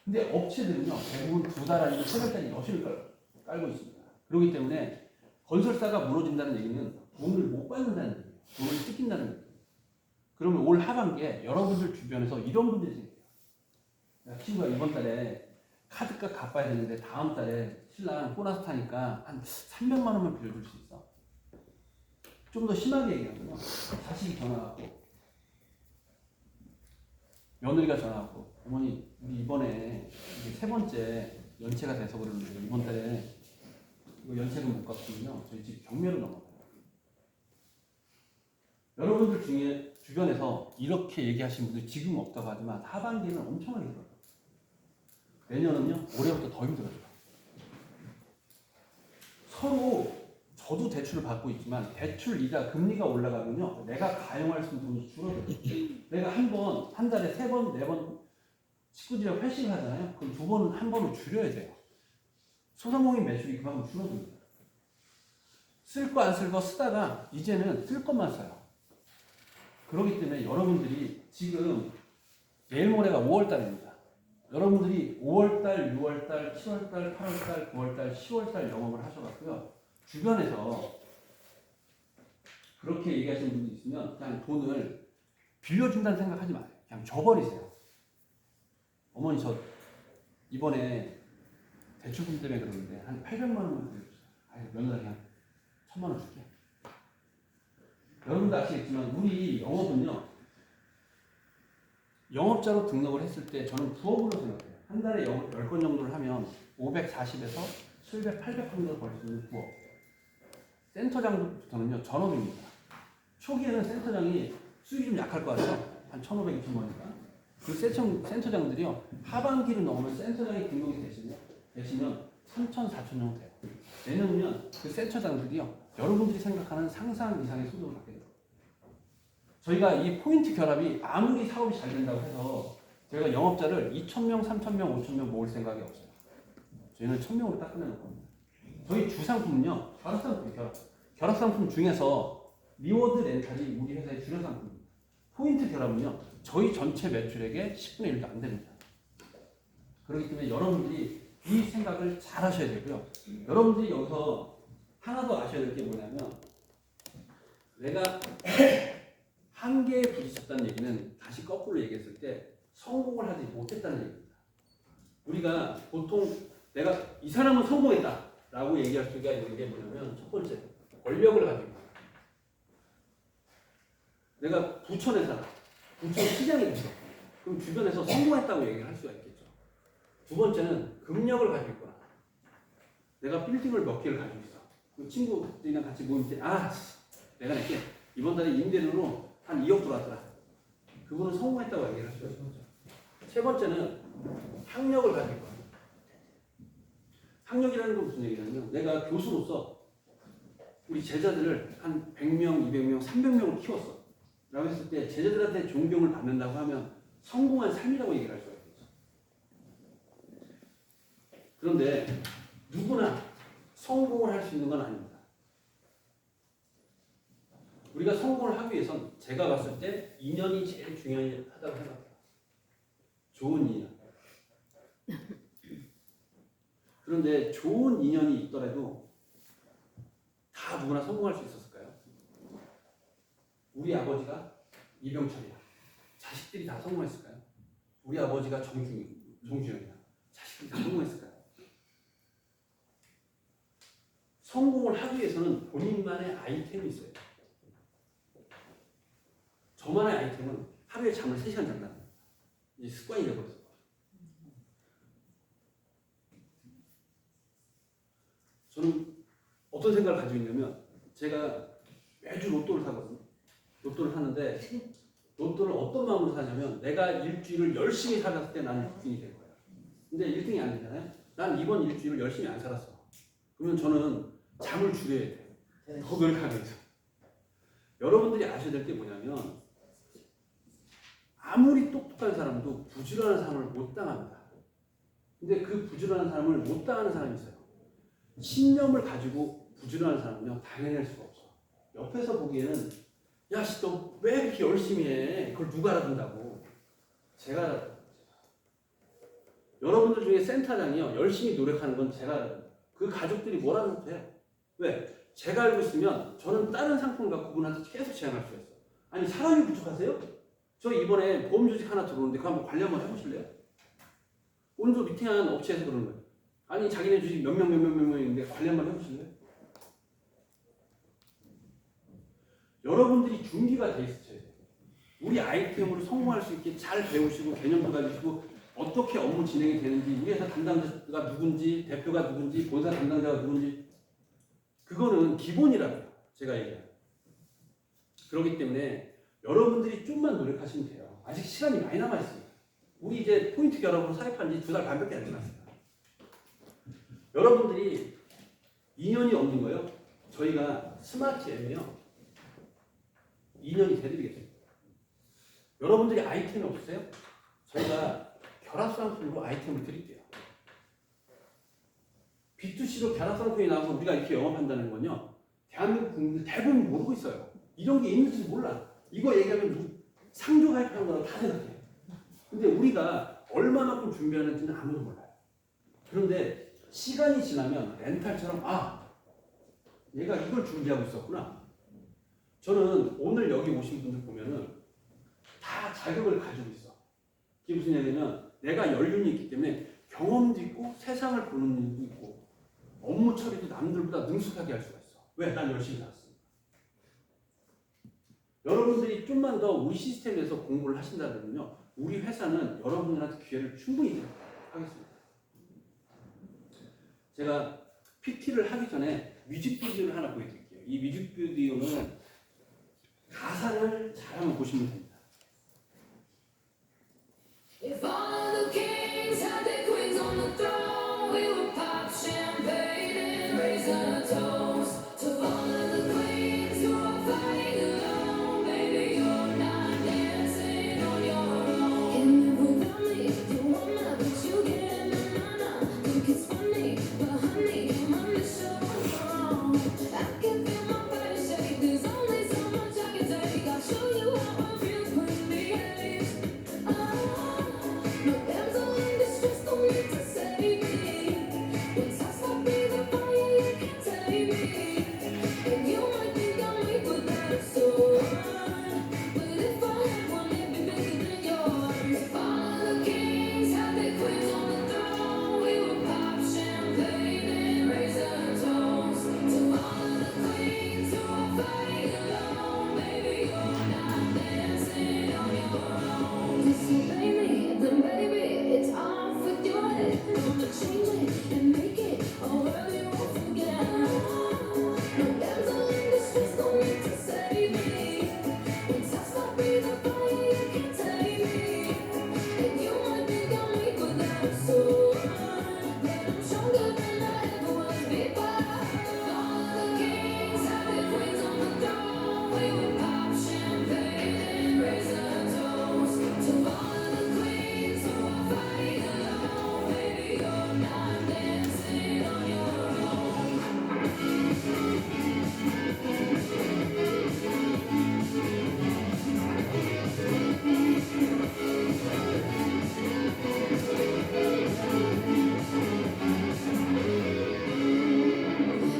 근데 업체들은요 대부분 2달 아니면 3달짜리 여신을 깔고 있습니다. 그렇기 때문에 건설사가 무너진다는 얘기는 돈을 못 받는다는 얘기예요. 돈을 뜯긴다는 얘기예요. 그러면 올 하반기에 여러분들 주변에서 이런 분들이 생겨요. 야, 친구가 이번 달에 카드값 갚아야 되는데 다음 달에 신랑 보너스 타니까 한 300만 원만 빌려줄 수 있어? 좀 더 심하게 얘기하면요. 자식이 전화하고 며느리가 전화하고 어머니 우리 이번에 이게 3번째 연체가 돼서 그러는데 이번 달에 이거 연체금 못 갚으면요 저희 집 경매로 넘어가요. 여러분들 중에 주변에서 이렇게 얘기하시는 분들 지금 없다고 하지만 하반기에는 엄청나게 들어요. 내년은요 올해부터 더 힘들어져요. 서로 저도 대출을 받고 있지만 대출 이자 금리가 올라가면요 내가 가용할 수 있는 돈이 줄어들어요. 내가 한 달에 3번, 4번 식구들이랑 회식을 하잖아요. 그럼 2번은 한 번을 줄여야 돼요. 소상공인 매출이 그만큼 줄어듭니다. 쓸 거 안 쓸 거 쓰다가 이제는 쓸 것만 써요. 그렇기 때문에 여러분들이 지금 내일 모레가 5월달입니다. 여러분들이 5월달, 6월달, 7월달, 8월달, 9월달, 10월달 영업을 하셔갖고요. 주변에서 그렇게 얘기하시는 분들이 있으면 그냥 돈을 빌려준다는 생각하지 마세요. 그냥 줘버리세요. 어머니 저 이번에 대출금 때문에 그러는데 한 800만 원만 빌려주세요. 아니 며느라 그냥 1000만 원 줄게. 여러분도 아시겠지만 우리 영업은요. 영업자로 등록을 했을 때 저는 부업으로 생각해요. 한 달에 영업 10건 정도를 하면 540에서 700, 800 정도 벌 수 있는 부업. 센터장부터는요 전업입니다. 초기에는 센터장이 수익이 좀 약할 것 같아요. 한 1,500, 2,000원이니까. 그 센터장들이요 하반기를 넘으면 센터장이 등록이 되시면 3,000, 4,000 정도 돼요. 내년이면 그 센터장들이요 여러분들이 생각하는 상상 이상의 수익을 받게 돼요. 저희가 이 포인트 결합이 아무리 사업이 잘 된다고 해서 저희가 영업자를 2,000명, 3,000명, 5,000명 모을 생각이 없어요. 저희는 1,000명으로 딱 끝내는 겁니다. 저희 주상품은요 결합상품이에요. 결합상품 중에서 리워드 렌탈이 우리 회사의 주력 상품입니다. 포인트 결합은요 저희 전체 매출액의 10분의 1도 안 됩니다. 그렇기 때문에 여러분들이 이 생각을 잘 하셔야 되고요. 여러분들이 여기서 하나 더 아셔야 될 게 뭐냐면 내가 한계에 부딪혔다는 얘기는 다시 거꾸로 얘기했을 때 성공을 하지 못했다는 얘기입니다. 우리가 보통 내가 이 사람은 성공했다 라고 얘기할 수가 있는 게 뭐냐면 첫 번째 권력을 가지고 있다. 내가 부천에 살아. 부천 시장에 있어. 그럼 주변에서 성공했다고 얘기를 할 수가 있겠죠. 두 번째는 금력을 가지고 있거나 내가 빌딩을 몇 개를 가지고 있어. 그 친구들이랑 같이 모일 때 내가 낼게. 이번 달에 임대료로 한 2억 들어왔더라. 그분은 성공했다고 얘기를 할 수가 있죠. 세 번째는 학력을 가지고 있거나 학력이라는 건 무슨 얘기냐면 내가 교수로서 우리 제자들을 한 100명, 200명, 300명을 키웠어. 라고 했을 때 제자들한테 존경을 받는다고 하면 성공한 삶이라고 얘기를 할 수가 있겠죠. 그런데 누구나 성공을 할 수 있는 건 아닙니다. 우리가 성공을 하기 위해선 제가 봤을 때 인연이 제일 중요하다고 생각해요. 좋은 인연. 그런데 좋은 인연이 있더라도 다 누구나 성공할 수 있었을까요? 우리 아버지가 이병철이야. 자식들이 다 성공했을까요? 우리 아버지가 정주영이야. 자식들이 다 성공했을까요? 성공을 하기 위해서는 본인만의 아이템이 있어요. 저만의 아이템은 하루에 잠을 3시간 잔다는 거예요. 이제 습관이 되어버렸어요. 저는 어떤 생각을 가지고 있냐면 제가 매주 로또를 사거든요. 로또를 사는데 로또를 어떤 마음으로 사냐면 내가 일주일을 열심히 살았을 때 나는 6등이 될 거야. 근데 1등이 안 되잖아요. 난 이번 일주일을 열심히 안 살았어. 그러면 저는 잠을 줄여야 돼요. 더 노력하기 위해서. 여러분들이 아셔야 될 게 뭐냐면 아무리 똑똑한 사람도 부지런한 사람을 못 당합니다. 근데 그 부지런한 사람을 못 당하는 사람이 있어요. 신념을 가지고 부지런한 사람은요 당해낼 수가 없어. 옆에서 보기에는 야, 씨, 너 왜 그렇게 열심히 해? 그걸 누가 알아준다고? 제가 알아요. 여러분들 중에 센터장이요 열심히 노력하는 건 제가 알아요. 그 가족들이 뭐라도 돼. 왜? 제가 알고 있으면 저는 다른 상품을 갖고 그분한테 계속 제안할 수가 있어. 아니 사람이 부족하세요? 저 이번에 보험 조직 하나 들어오는데 그거 한번 관리 한번 해보실래요? 오늘도 미팅한 업체에서 그러는 거예요. 아니 자기네 주식 몇 명인데 관리 한번 해보실래요? 여러분들이 준비가 돼 있어야 돼요. 우리 아이템으로 성공할 수 있게 잘 배우시고 개념도 가지시고 어떻게 업무 진행이 되는지 우리 회사 담당자가 누군지 대표가 누군지 본사 담당자가 누군지 그거는 기본이라고요. 제가 얘기해요. 그렇기 때문에 여러분들이 좀만 노력하시면 돼요. 아직 시간이 많이 남아있습니다. 우리 이제 포인트 결합으로 사입한 지 2달 반밖에 안 지났어요. 여러분들이 인연이 없는 거예요. 저희가 스마트 M이요. 인연이 되드리겠습니다. 여러분들이 아이템이 없으세요? 저희가 결합 상품으로 아이템을 드릴게요. B2C로 결합 상품이 나와서 우리가 이렇게 영업한다는 건요. 대한민국 국민들 대부분 모르고 있어요. 이런 게 있는지 몰라. 이거 얘기하면 상조 가입하는 거랑 다 생각해요. 근데 우리가 얼마만큼 준비하는지는 아무도 몰라요. 그런데 시간이 지나면 렌탈처럼 얘가 이걸 준비하고 있었구나. 저는 오늘 여기 오신 분들 보면은 다 자격을 가지고 있어. 이게 무슨 얘기냐면 내가 연륜이 있기 때문에 경험도 있고 세상을 보는 눈도 있고 업무 처리도 남들보다 능숙하게 할 수가 있어. 왜? 난 열심히 살았으니까. 여러분들이 좀만 더 우리 시스템에서 공부를 하신다면요, 우리 회사는 여러분들한테 기회를 충분히 드리도록 하겠습니다. 제가 PT를 하기 전에 뮤직비디오를 하나 보여드릴게요. 이 뮤직비디오는 가사를 잘 한번 보시면 됩니다. If all the kings had their queens on the throne, we would pop champagne and raise a toast to all of the queens who are fighting alone. Baby, you're not dancing on your own. Can live without me, you want my, but you get na. Think it's funny, but honey, I'm on the show wrong. I can feel my body shake. There's only so much I can take. I'll show you how I feel when we age. No damsel in distress, don't need to save me. Once I stop breathing fire, you can't tame me. And you might think I'm weak without a sword, but if I had one, it'd be bigger than yours. If all of the kings had their queens on the throne, we would pop champagne and raise a toast to all of the queens who are fighting alone. Baby, you're not dancing on your own. Disobey me, then baby, it's off with your head. I'ma change it and make it a world you won't forget. No damsel in distress, don't need to save me. Once I stop breathing fire, you can't tame me. And you might think I'm weak without a sword, but I'm stronger than I ever was before. All of the kings had their queens on the throne. We would pop champagne and raise a toast to all of the queens who are fighting alone. Baby, you're not dancing on your own.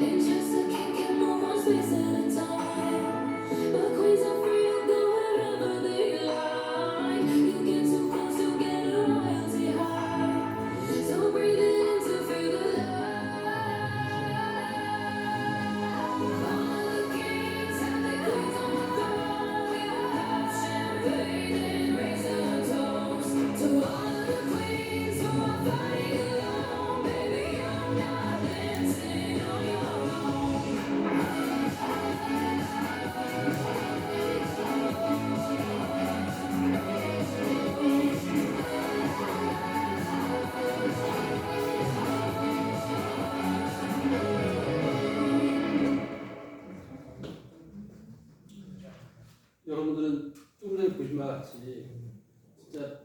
It's just a kick and move one space at a time. My queens are free to go wherever they like. You get too close, you get a royalty high. So breathe it in to feel the light. All the kings had their queens on the throne. We will have champagne and raise a toast to all of the queens who are fighting alone. Baby, you're not dancing on your own. 여러분들은 좀 전에 보신 바와 같이 진짜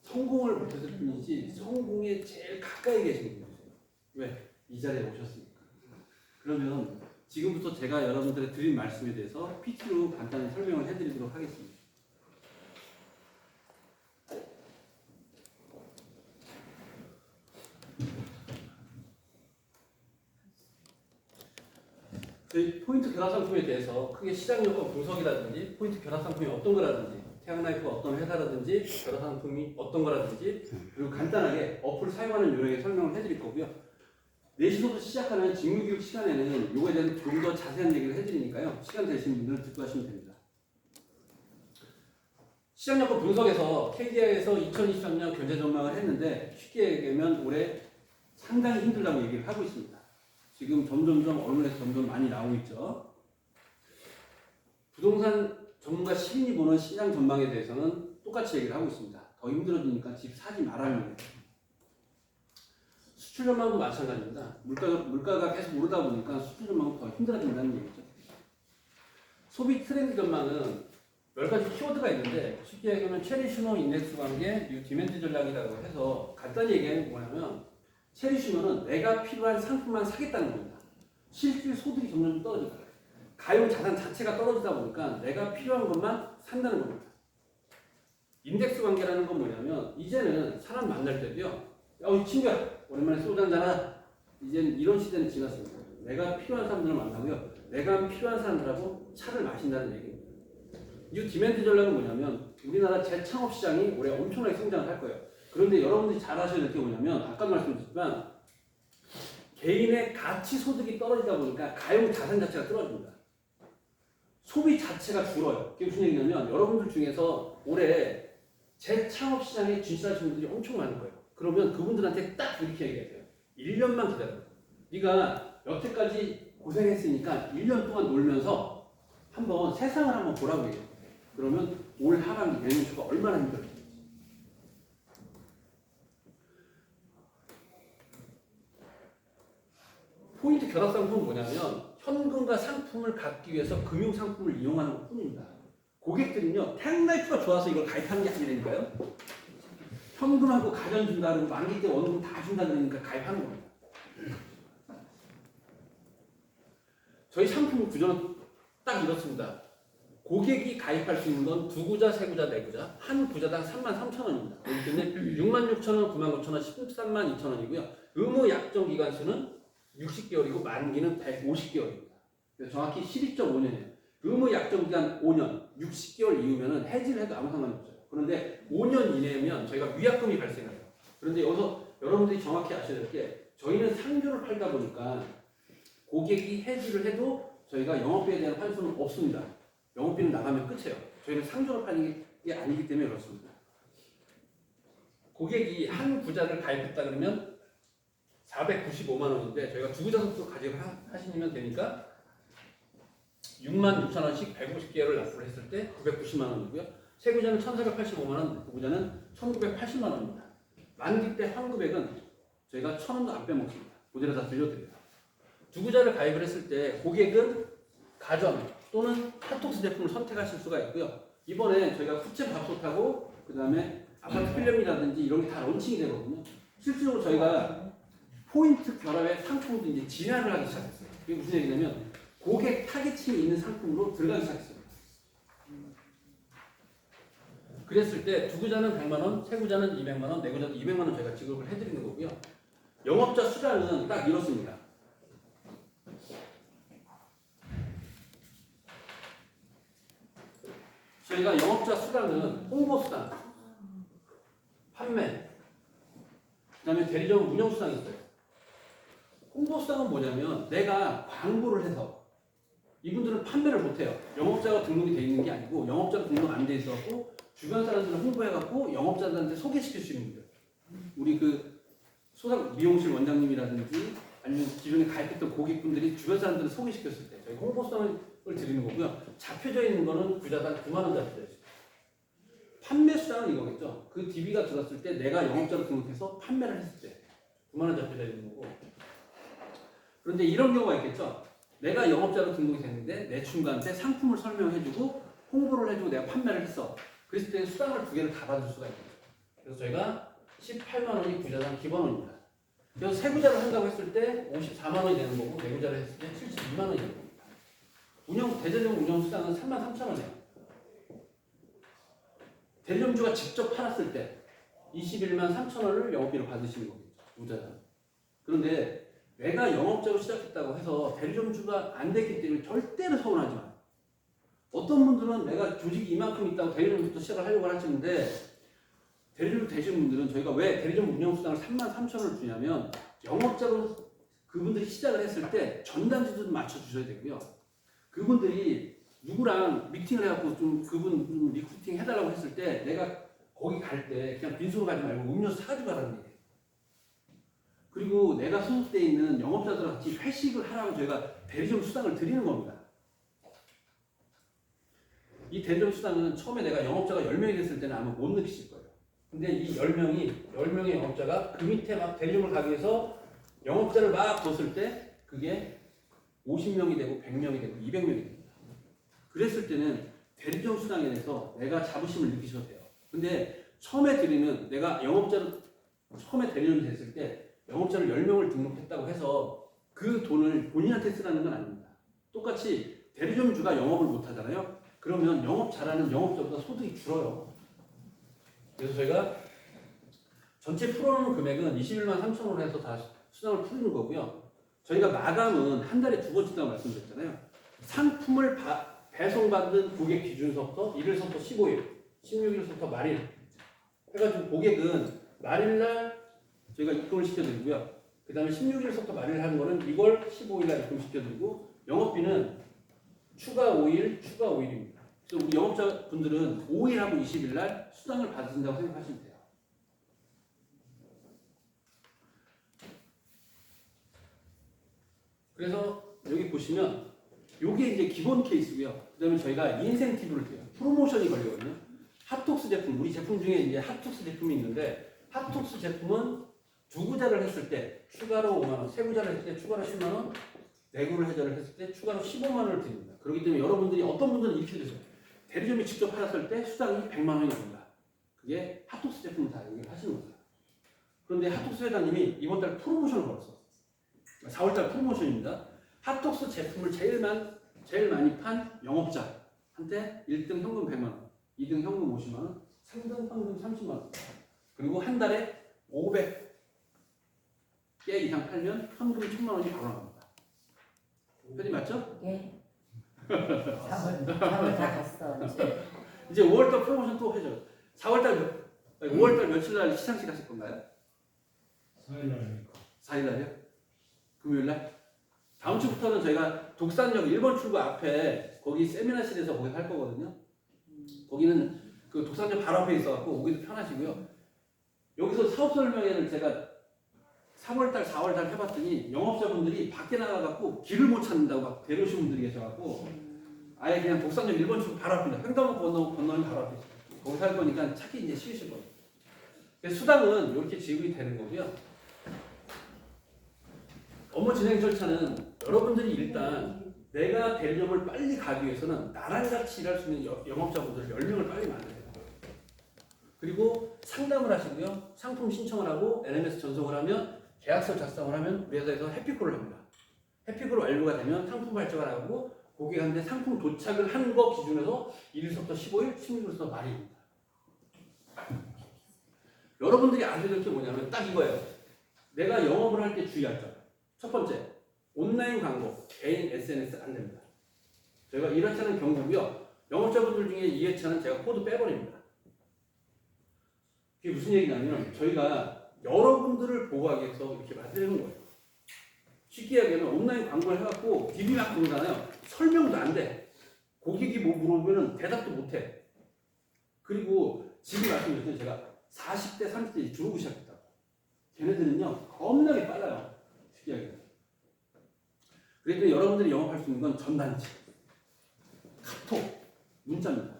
성공을 못했을 뿐이지 성공에 제일 가까이 계신 분이세요. 왜? 이 자리에 오셨으니까. 그러면 지금부터 제가 여러분들의 드린 말씀에 대해서 PT로 간단히 설명을 해드리도록 하겠습니다. 저희 포인트 결합 상품에 대해서 크게 시장 여건 분석이라든지 포인트 결합 상품이 어떤 거라든지 태양라이프가 어떤 회사라든지 결합 상품이 어떤 거라든지 그리고 간단하게 어플을 사용하는 요령에 설명을 해드릴 거고요. 4시부터 시작하는 직무교육 시간에는 이거에 대해서 좀 더 자세한 얘기를 해드리니까요. 시간 되시는 분들은 듣고 하시면 됩니다. 시장 여건 분석에서 KDI에서 2023년 경제 전망을 했는데 쉽게 얘기하면 올해 상당히 힘들다고 얘기를 하고 있습니다. 지금 점점점 언론에서 점점 많이 나오고 있죠. 부동산 전문가 10인이 보는 시장 전망에 대해서는 똑같이 얘기를 하고 있습니다. 더 힘들어지니까 집 사지 말라는 거예요. 수출 전망도 마찬가지입니다. 물가가 계속 오르다 보니까 수출 전망도 더 힘들어진다는 얘기죠. 소비 트렌드 전망은 몇 가지 키워드가 있는데 쉽게 얘기하면 체리 슈너 인덱스 관계, 뉴 디맨드 전략이라고 해서 간단히 얘기하면 뭐냐면 체리 슈너는 내가 필요한 상품만 사겠다는 겁니다. 실질 소득이 점점 떨어지다. 가용 자산 자체가 떨어지다 보니까 내가 필요한 것만 산다는 겁니다. 인덱스 관계라는 건 뭐냐면 이제는 사람 만날 때도요. 야, 이 친구야, 오랜만에 소주 한잔하자. 이제는 이런 시대는 지났습니다. 내가 필요한 사람들을 만나고요. 내가 필요한 사람들하고 차를 마신다는 얘기입니다. 이 디맨드 전략은 뭐냐면 우리나라 재창업 시장이 올해 엄청나게 성장을 할 거예요. 그런데 여러분들이 잘 아셔야 될 게 뭐냐면 아까 말씀드렸지만 개인의 가치 소득이 떨어지다 보니까 가용 자산 자체가 떨어집니다. 소비 자체가 줄어요. 그게 무슨 얘기냐면 여러분들 중에서 올해 재창업 시장에 진출하신 분들이 엄청 많을 거예요. 그러면 그분들한테 딱 이렇게 얘기해요. 1년만 기다려. 네가 여태까지 고생했으니까 1년 동안 놀면서 한번 세상을 한번 보라고 얘기해요. 그러면 올 하반기 내년초가 얼마나 힘들어요. 포인트 결합 상품은 뭐냐면 현금과 상품을 갖기 위해서 금융 상품을 이용하는 것 뿐입니다. 고객들은요 탱라이프가 좋아서 이걸 가입하는 게 아니라니까요. 현금하고 가전 준다 그러고 만기 때 원금 다 준다 그러니까 가입하는 겁니다. 저희 상품 구조는 딱 이렇습니다. 고객이 가입할 수 있는 건 2구자, 3구자, 4구자 한 구자당 33,000원입니다. 그렇기 때문에 66,000원, 99,000원, 132,000원이고요. 의무 약정 기간수는 60개월이고 만기는 150개월입니다. 정확히 12.5년이에요. 의무 약정 기간 5년, 60개월 이후면은 해지를 해도 아무 상관이 없어요. 그런데 5년 이내면 저희가 위약금이 발생해요. 그런데 여기서 여러분들이 정확히 아셔야 될 게 저희는 상조를 팔다 보니까 고객이 해지를 해도 저희가 영업비에 대한 환수는 없습니다. 영업비는 나가면 끝이에요. 저희는 상조를 파는 게 아니기 때문에 그렇습니다. 고객이 한 구자를 가입했다 그러면 495만 원인데 저희가 2구자 정도 가입을 하시면 되니까 66,000원씩 150개월을 납부를 했을 때 990만 원이고요. 3구자는 1,485만 원, 9구자는 1,980만 원입니다. 만기 때 환급액은 저희가 1,000원도 안 빼먹습니다. 그대로 다 들려드려요. 2구자를 가입을 했을 때 고객은 가전 또는 카톡스 제품을 선택하실 수가 있고요. 이번에 저희가 후체 밥솥하고 그 다음에 아파트 필름이라든지 이런 게 다 론칭이 되거든요. 실질적으로 저희가 포인트 결합의 상품도 이제 진화를 하기 시작했어요. 이게 무슨 얘기냐면 고객 타겟층이 있는 상품으로 들어가기 시작했어요. 그랬을 때 2구자는 100만 원, 3구자는 200만 원, 4구자도 200만 원 저희가 지급을 해드리는 거고요. 영업자 수당은 딱 이렇습니다. 저희가 영업자 수당은 홍보 수당, 판매, 그 다음에 대리점 운영 수당이 있어요. 홍보 수당은 뭐냐면 내가 광고를 해서 이분들은 판매를 못해요. 영업자가 등록이 돼 있는 게 아니고 영업자가 등록 안 돼 있어갖고 주변 사람들을 홍보해갖고 영업자들한테 소개시킬 수 있는 분들. 우리 그 소상 미용실 원장님이라든지 아니면 기존에 가입했던 고객분들이 주변 사람들을 소개시켰을 때 저희 홍보 수당을 드리는 거고요. 잡혀져 있는 거는 구자당 9만 원 잡혀져 있어요. 판매 수당은 이거겠죠. 그 DB가 들었을 때 내가 영업자로 등록해서 판매를 했을 때 9만 원 잡혀져 있는 거고. 그런데 이런 경우가 있겠죠. 내가 영업자로 등록이 됐는데 내 친구한테 상품을 설명해주고 홍보를 해주고 내가 판매를 했어. 그랬을 때 수당을 2개를 다 받을 수가 있는 거죠. 그래서 저희가 18만 원이 구자당 기본원입니다. 그래서 3구자를 한다고 했을 때 54만 원이 되는 거고 4구자를 했을 때 72만 원이 되는 겁니다. 대리점 운영 수당은 33,000원이에요. 대리점주가 직접 팔았을 때 21만 3,000원을 영업비로 받으시는 거겠죠. 구자당. 그런데 내가 영업자로 시작했다고 해서 대리점주가 안 됐기 때문에 절대로 서운하지 마요. 어떤 분들은 내가 조직이 이만큼 있다고 대리점부터 시작을 하려고 하시는데 대리점 되신 분들은 저희가 왜 대리점 운영수당을 33,000원을 주냐면 영업자로 그분들이 시작을 했을 때 전단지도 맞춰주셔야 되고요. 그분들이 누구랑 미팅을 해갖고 좀 그분 좀 리크루팅 해달라고 했을 때 내가 거기 갈 때 그냥 빈손으로 가지 말고 음료수 사가지고 가라는 얘기예요. 그리고 내가 소속돼 있는 영업자들과 같이 회식을 하라고 저희가 대리점 수당을 드리는 겁니다. 이 대리점 수당은 처음에 내가 영업자가 10명이 됐을 때는 아마 못 느끼실 거예요. 근데 이 10명의 영업자가 그 밑에 막 대리점을 가기 위해서 영업자를 막 뒀을 때 그게 50명이 되고 100명이 되고 200명이 됩니다. 그랬을 때는 대리점 수당에 대해서 내가 자부심을 느끼셔도 돼요. 근데 처음에 드리는 내가 영업자를 처음에 대리점이 됐을 때 영업자를 10명을 등록했다고 해서 그 돈을 본인한테 쓰라는 건 아닙니다. 똑같이 대리점주가 영업을 못 하잖아요. 그러면 영업 잘하는 영업자보다 소득이 줄어요. 그래서 저희가 전체 풀어놓은 금액은 21만 3천원으로 해서 다 수당을 풀리는 거고요. 저희가 마감은 한 달에 2번 준다고 말씀드렸잖아요. 상품을 배송받는 고객 기준서부터 1일서부터 15일, 16일서부터 말일 해가지고 고객은 말일날 저희가 입금을 시켜드리고요. 그 다음에 16일서부터 말일 하는 거는 2월 15일날 입금 시켜드리고 영업비는 추가 5일, 추가 5일입니다. 그래서 우리 영업자분들은 5일하고 20일날 수당을 받으신다고 생각하시면 돼요. 그래서 여기 보시면 이게 이제 기본 케이스고요. 그 다음에 저희가 인센티브를 드려요. 프로모션이 걸리거든요. 핫톡스 제품, 우리 제품 중에 이제 핫톡스 제품이 있는데 핫톡스 제품은 2구자를 했을 때 추가로 5만원, 3구자를 했을 때 추가로 10만원, 4구를 해자를 했을 때 추가로 15만원을 드립니다. 그렇기 때문에 여러분들이 어떤 분들은 이렇게 되세요. 대리점이 직접 팔았을 때 수당이 100만원이 됩니다. 그게 핫톡스 제품을 다 여기 하시는 거예요. 그런데 핫톡스 회장님이 이번 달 프로모션을 걸었어. 4월달 프로모션입니다. 핫톡스 제품을 제일 많이 판 영업자한테 1등 현금 100만원, 2등 현금 50만원, 3등 현금 30만원. 그리고 한 달에 500개 이상 팔면 현금 1000만원이 바로 나옵니다. 편이 맞죠? 예. 3월 다 갔어. 이제 5월달 프로모션 또 해줘. 5월달 며칠 날 시상식 하실 건가요? 4일날이요? 금요일날? 다음 주부터는 저희가 독산역 1번 출구 앞에 거기 세미나실에서 거기서 할 거거든요. 거기는 그 독산역 바로 앞에 있어갖고 오기도 편하시고요. 여기서 사업 설명회를 제가 3월달, 4월달 해봤더니 영업자분들이 밖에 나가갖고 길을 못 찾는다고 막 데려오신 분들이 계셔갖고 아예 그냥 독산역 1번 출구 바로 앞입니다. 횡단보 건너면 바로 앞에 있어요. 거기서 할 거니까 찾기 이제 쉬우실 거예요. 그래서 수당은 이렇게 지급이 되는 거고요. 업무 진행 절차는 여러분들이 일단 내가 대리점을 빨리 가기 위해서는 나랑 같이 일할 수 있는 영업자분들 10명을 빨리 만드세요. 그리고 상담을 하시고요. 상품 신청을 하고 LMS 전송을 하면 계약서 작성을 하면 우리 회사에서 해피콜을 합니다. 해피콜 완료가 되면 상품 발송을 하고 고객한테 상품 도착을 한 거 기준에서 1일부터 15일, 16일부터 말입니다. 여러분들이 아셔야 될 게 뭐냐면 딱 이거예요. 내가 영업을 할 때 주의할 점. 첫 번째, 온라인 광고, 개인 SNS 안 됩니다. 저희가 1회차는 경고고요. 영업자분들 중에 2회차는 제가 코드 빼버립니다. 그게 무슨 얘기냐면 저희가 여러분들을 보호하기 위해서 이렇게 만드는 거예요. 쉽게 얘기하면 온라인 광고를 해갖고 DB 막 보잖아요. 설명도 안 돼. 고객이 뭐 물어보면 대답도 못 해. 그리고 지금 말씀드렸더니 제가 40대, 30대 들어오기 시작했다고. 걔네들은요, 겁나게 빨라요. 쉽게 얘기하면. 그랬더니 여러분들이 영업할 수 있는 건 전단지, 카톡, 문자입니다.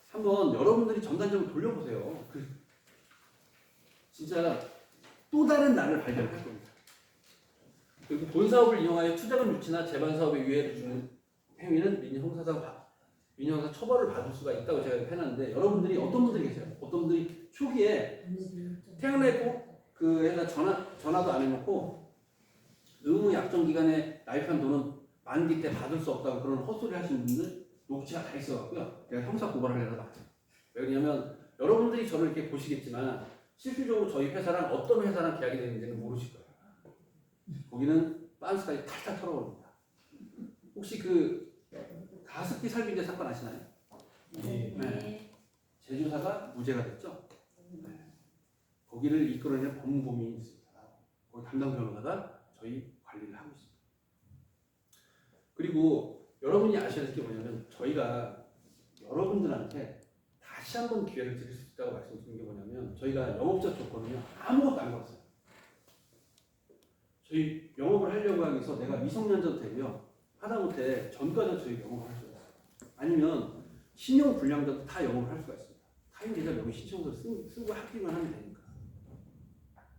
한번 여러분들이 전단지 한번 돌려보세요. 진짜 또 다른 나를 발견할 겁니다. 그리고 본 사업을 이용하여 투자금 유치나 재반 사업에 유해를 주는 행위는 민형사 처벌을 받을 수가 있다고 제가 해놨는데 여러분들이 어떤 분들이 계세요? 어떤 분들이 초기에 태어나고 그 회사 전화도 안 해놓고 의무 약정 기간에 납입한 돈은 만기 때 받을 수 없다고 그런 헛소리 하시는 분들 녹취가 다 있어갖고요. 제가 형사 고발을 해서 봤어요. 왜냐면 여러분들이 저를 이렇게 보시겠지만 실질적으로 저희 회사랑 어떤 회사랑 계약이 되는지는 모르실 거예요. 거기는 빤스까지 탈탈 털어버립니다. 혹시 그 가습기 살균제 사건 아시나요? 네. 제조사가 무죄가 됐죠? 네. 거기를 이끌어낸 법무법인이 있습니다. 거기 담당 변호사가 저희 관리를 하고 있습니다. 그리고 여러분이 아셔야 될 게 뭐냐면 저희가 여러분들한테 다시 한번 기회를 드릴 수 있다고 말씀드린 게 뭐냐면 저희가 영업자 조건은요 아무것도 안 걸었어요. 저희 영업을 하려고 하기 위해서 내가 미성년자도 되고요. 하다못해 전과자 저희 영업을 할 수가 있어요. 아니면 신용불량자도 다 영업을 할 수가 있습니다. 다 사용 계좌 명의 신청서를 쓰고 합격만 하면 되니까.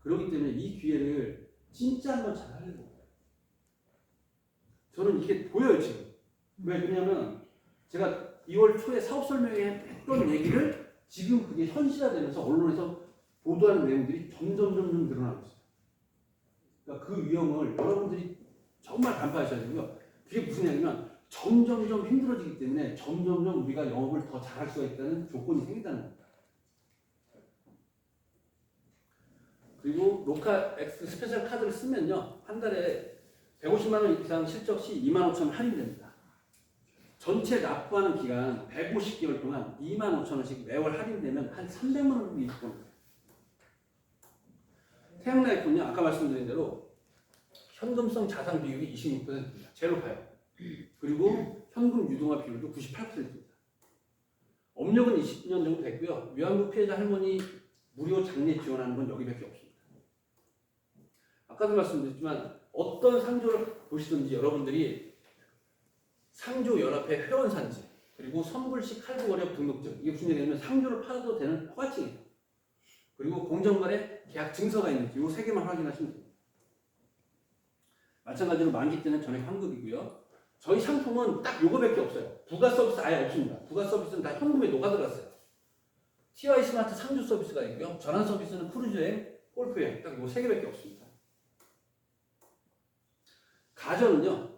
그렇기 때문에 이 기회를 진짜 한번 잘 하려고 해요. 저는 이게 보여요 지금. 왜 그러냐면 제가 2월 초에 사업 설명회 했던 얘기를 지금 그게 현실화되면서 언론에서 보도하는 내용들이 점점 늘어나고 있어요. 그러니까 그 위험을 여러분들이 정말 간파하셔야 되고요. 그게 무슨 얘기냐면 점점 힘들어지기 때문에 점점 우리가 영업을 더 잘할 수가 있다는 조건이 생긴다는 겁니다. 그리고 로카 X 스페셜 카드를 쓰면요. 한 달에 150만 원 이상 실적 시 25,000원 할인됩니다. 전체 납부하는 기간 150개월 동안 25,000원씩 매월 할인되면 한 300만 원 정도 이익 겁니다. 태양라이프는요. 아까 말씀드린 대로 현금성 자산 비율이 26%입니다. 제일 높아요. 그리고 현금 유동화 비율도 98%입니다. 업력은 20년 정도 됐고요. 위안부 피해자 할머니 무료 장례 지원하는 건 여기밖에 없습니다. 아까도 말씀드렸지만 어떤 상조를 보시든지 여러분들이 상조연합회 회원산지 그리고 선불식 할부거래 등록증 이게 무슨 얘기냐면 상조를 팔아도 되는 허가증이에요. 그리고 공정거래 계약 증서가 있는지 이 세 개만 확인하시면 됩니다. 마찬가지로 만기 때는 전액 환급이고요. 저희 상품은 딱 요거밖에 없어요. 부가 서비스 아예 없습니다. 부가 서비스는 다 현금에 녹아들었어요. TY 스마트 상주 서비스가 있고요. 전환 서비스는 크루즈여행, 골프여행 딱 요 세 개밖에 없습니다. 가전은요.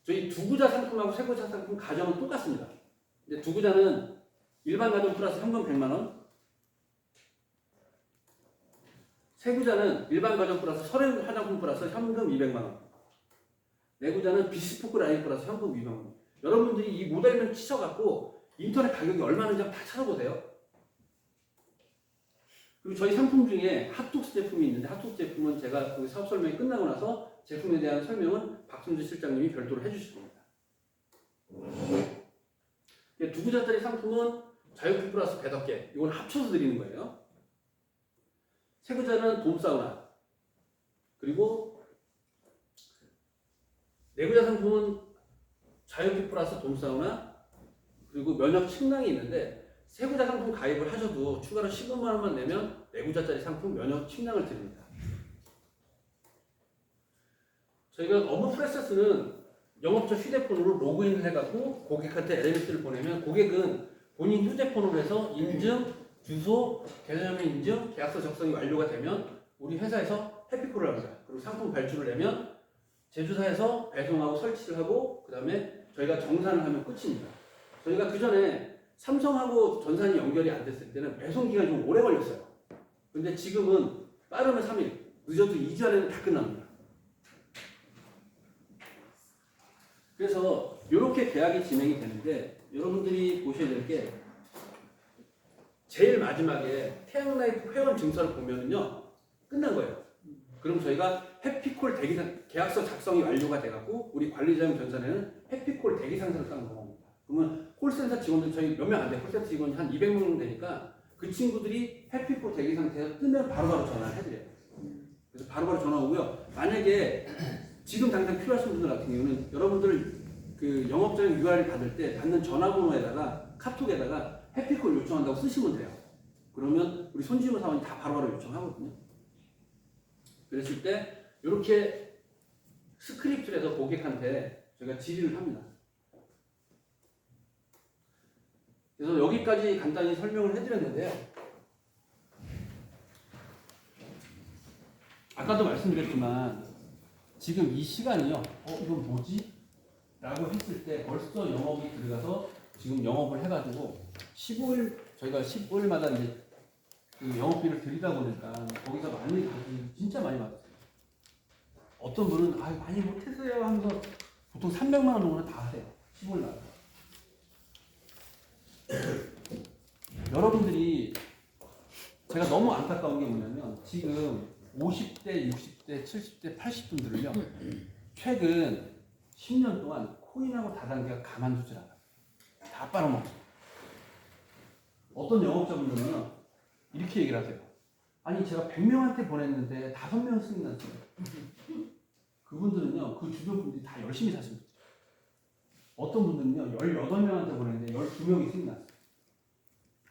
저희 두구자 상품하고 세구자 상품 가전은 똑같습니다. 근데 두구자는 일반 가전 플러스 현금 100만 원, 세구자는 일반 가전 플러스 서류 화장품 플러스 현금 200만 원, 내구자는 비스포크 라인 플러스 현금 200만 원. 여러분들이 이 모델명 치셔갖고 인터넷 가격이 얼마인지 한번 다 찾아보세요. 그리고 저희 상품 중에 핫톡스 제품이 있는데 핫톡스 제품은 제가 그 사업 설명이 끝나고 나서 제품에 대한 설명은 박순주 실장님이 별도로 해주실 겁니다. 두구자짜리 상품은 자유풀 플러스 배덕개 이건 합쳐서 드리는 거예요. 세구자는 돔사우나 그리고 내구자 상품은 자유풀 플러스 돔사우나 그리고 면역 측량이 있는데 세구자 상품 가입을 하셔도 추가로 15만 원만 내면 내구자짜리 상품 면역 측량을 드립니다. 저희가 업무 프로세스는 영업자 휴대폰으로 로그인을 해갖고 고객한테 LMS를 보내면 고객은 본인 휴대폰으로 해서 인증, 주소, 계좌명의 인증, 계약서 작성이 완료가 되면 우리 회사에서 해피콜을 합니다. 그리고 상품 발주를 내면 제조사에서 배송하고 설치를 하고 그 다음에 저희가 정산을 하면 끝입니다. 저희가 그 전에 삼성하고 전산이 연결이 안 됐을 때는 배송 기간이 좀 오래 걸렸어요. 근데 지금은 빠르면 3일, 늦어도 2주 안에는 다 끝납니다. 그래서 이렇게 계약이 진행이 되는데 여러분들이 보셔야 될 게 제일 마지막에 태양라이프 회원 증서를 보면은요 끝난 거예요. 그럼 저희가 해피콜 대기상 계약서 작성이 완료가 돼갖고 우리 관리자용 전산에는 해피콜 대기상사를 쌓는 겁니다. 그러면 콜센터 직원들 저희 몇 명 안 돼요. 콜센터 직원이 한 200명 되니까 그 친구들이 해피콜 대기 상태에서 뜨면 바로바로 전화를 해드려요. 그래서 바로바로 전화 오고요. 만약에 지금 당장 필요하신 분들 같은 경우는 여러분들 그 영업자용 URL 받을 때 받는 전화번호에다가 카톡에다가 해피콜 요청한다고 쓰시면 돼요. 그러면 우리 손진호 사원이 다 바로바로 요청하거든요. 그랬을 때 이렇게 스크립트를 해서 고객한테 저희가 질의를 합니다. 그래서 여기까지 간단히 설명을 해드렸는데요. 아까도 말씀드렸지만 지금 이 시간이요. 이건 뭐지? 라고 했을 때 벌써 영업이 들어가서 지금 영업을 해가지고 15일 저희가 15일마다 이제 그 영업비를 드리다 보니까 거기서 많이 진짜 많이 받았어요. 어떤 분은 많이 못했어요 하면서 보통 300만 원 정도는 다 하세요. 15일마다. 여러분들이 제가 너무 안타까운 게 뭐냐면 지금 50대, 60대, 70대, 80분들은요 최근 10년 동안 코인하고 다단계가 가만두질 않아요. 다 빨아먹죠. 어떤 영업자분들은요 이렇게 얘기를 하세요. 아니 제가 100명한테 보냈는데 5명 승인 났어요. 그분들은요 그 주변 분들이 다 열심히 사십니다. 어떤 분들은요 18명한테 보냈는데 12명이 승인 났어요.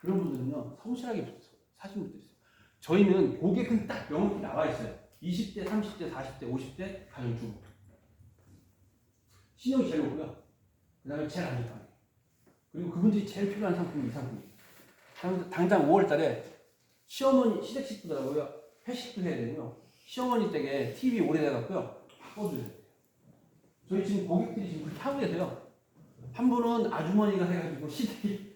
그런 분들은요 성실하게 사신 분들이 있어요. 저희는 고객은 딱 명확히 나와 있어요. 20대, 30대, 40대, 50대 가정주부. 신용이 제일 높고요. 그 다음에 제일 안전하게. 그리고 그분들이 제일 필요한 상품이 이 상품이에요. 당장 5월달에 시어머니 시댁 식구더라고요. 회식도 해야 되고요. 시어머니 댁에 TV 오래돼갖고요. 바꿔줘야 돼요. 저희 지금 고객들이 지금 그렇게 하고 계세요. 한 분은 아주머니가 해가지고 시댁이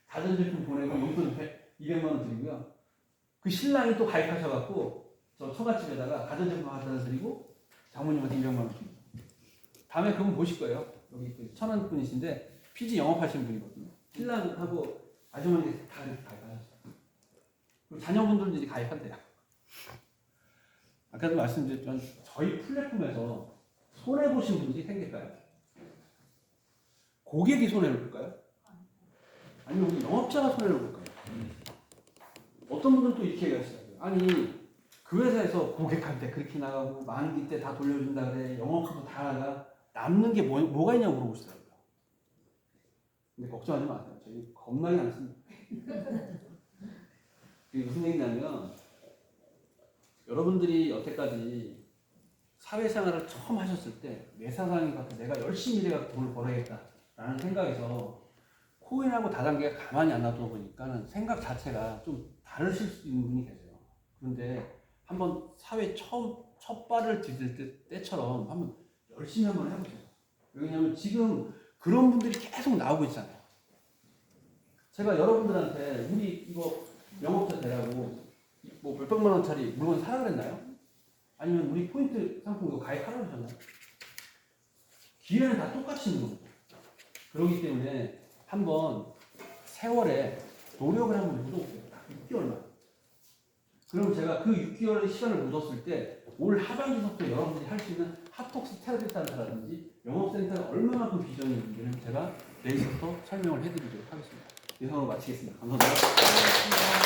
가전제품 보내고 용돈 200만 원 드리고요. 그 신랑이 또 가입하셔갖고 저 처갓집에다가 가전제품 갖다 드리고 장모님한테 200만 원 드립니다. 다음에 그분 보실 거예요. 여기 그 천안 분이신데 피지 영업하시는 분이거든요. 신랑하고 아주머니가 다 이렇게 가입하셨어요. 그리고 자녀분들도 이제 가입한대요. 아까도 말씀드렸지만 저희 플랫폼에서 손해보신 분들이 생길까요? 고객이 손해를 볼까요? 아니면 우리 영업자가 손해를 볼까요? 어떤 분들은 또 이렇게 얘기하시더라고요. 아니 그 회사에서 고객한테 그렇게 나가고 만기 때 다 돌려준다 그래. 영업도 다 나가. 남는 게 뭐가 있냐고 물어보시더라고요. 근데 걱정하지 마세요. 저희 겁나게 많습니다. 이게 무슨 얘기냐면 여러분들이 여태까지 사회생활을 처음 하셨을 때 내 사상이 같아 내가 열심히 일해서 돈을 벌어야겠다라는 생각에서 코인하고 다단계가 가만히 안 놔두다 보니까는 생각 자체가 좀 다르실 수 있는 분이 계세요. 그런데 한번 사회 첫 발을 디딜 때처럼 한번 열심히 한번 해보세요. 왜냐하면 지금 그런 분들이 계속 나오고 있잖아요. 제가 여러분들한테 우리 이거 영업자 되라고 뭐 몇백만 원짜리 물건 사라 그랬나요? 아니면 우리 포인트 상품 이거 가입하라고 하셨나요? 기회는 다 똑같이 있는 겁니다. 그렇기 때문에 한번 세월에 노력을 한번 묻어보세요. 딱 6개월만. 그럼 제가 그 6개월의 시간을 묻었을 때 올 하반기부터 여러분들이 할 수 있는 핫톡스 테라피 센터라든지 영업센터가 얼마만큼 비전이 있는지를 제가 내일부터 설명을 해드리도록 하겠습니다. 이상으로 마치겠습니다. 감사합니다.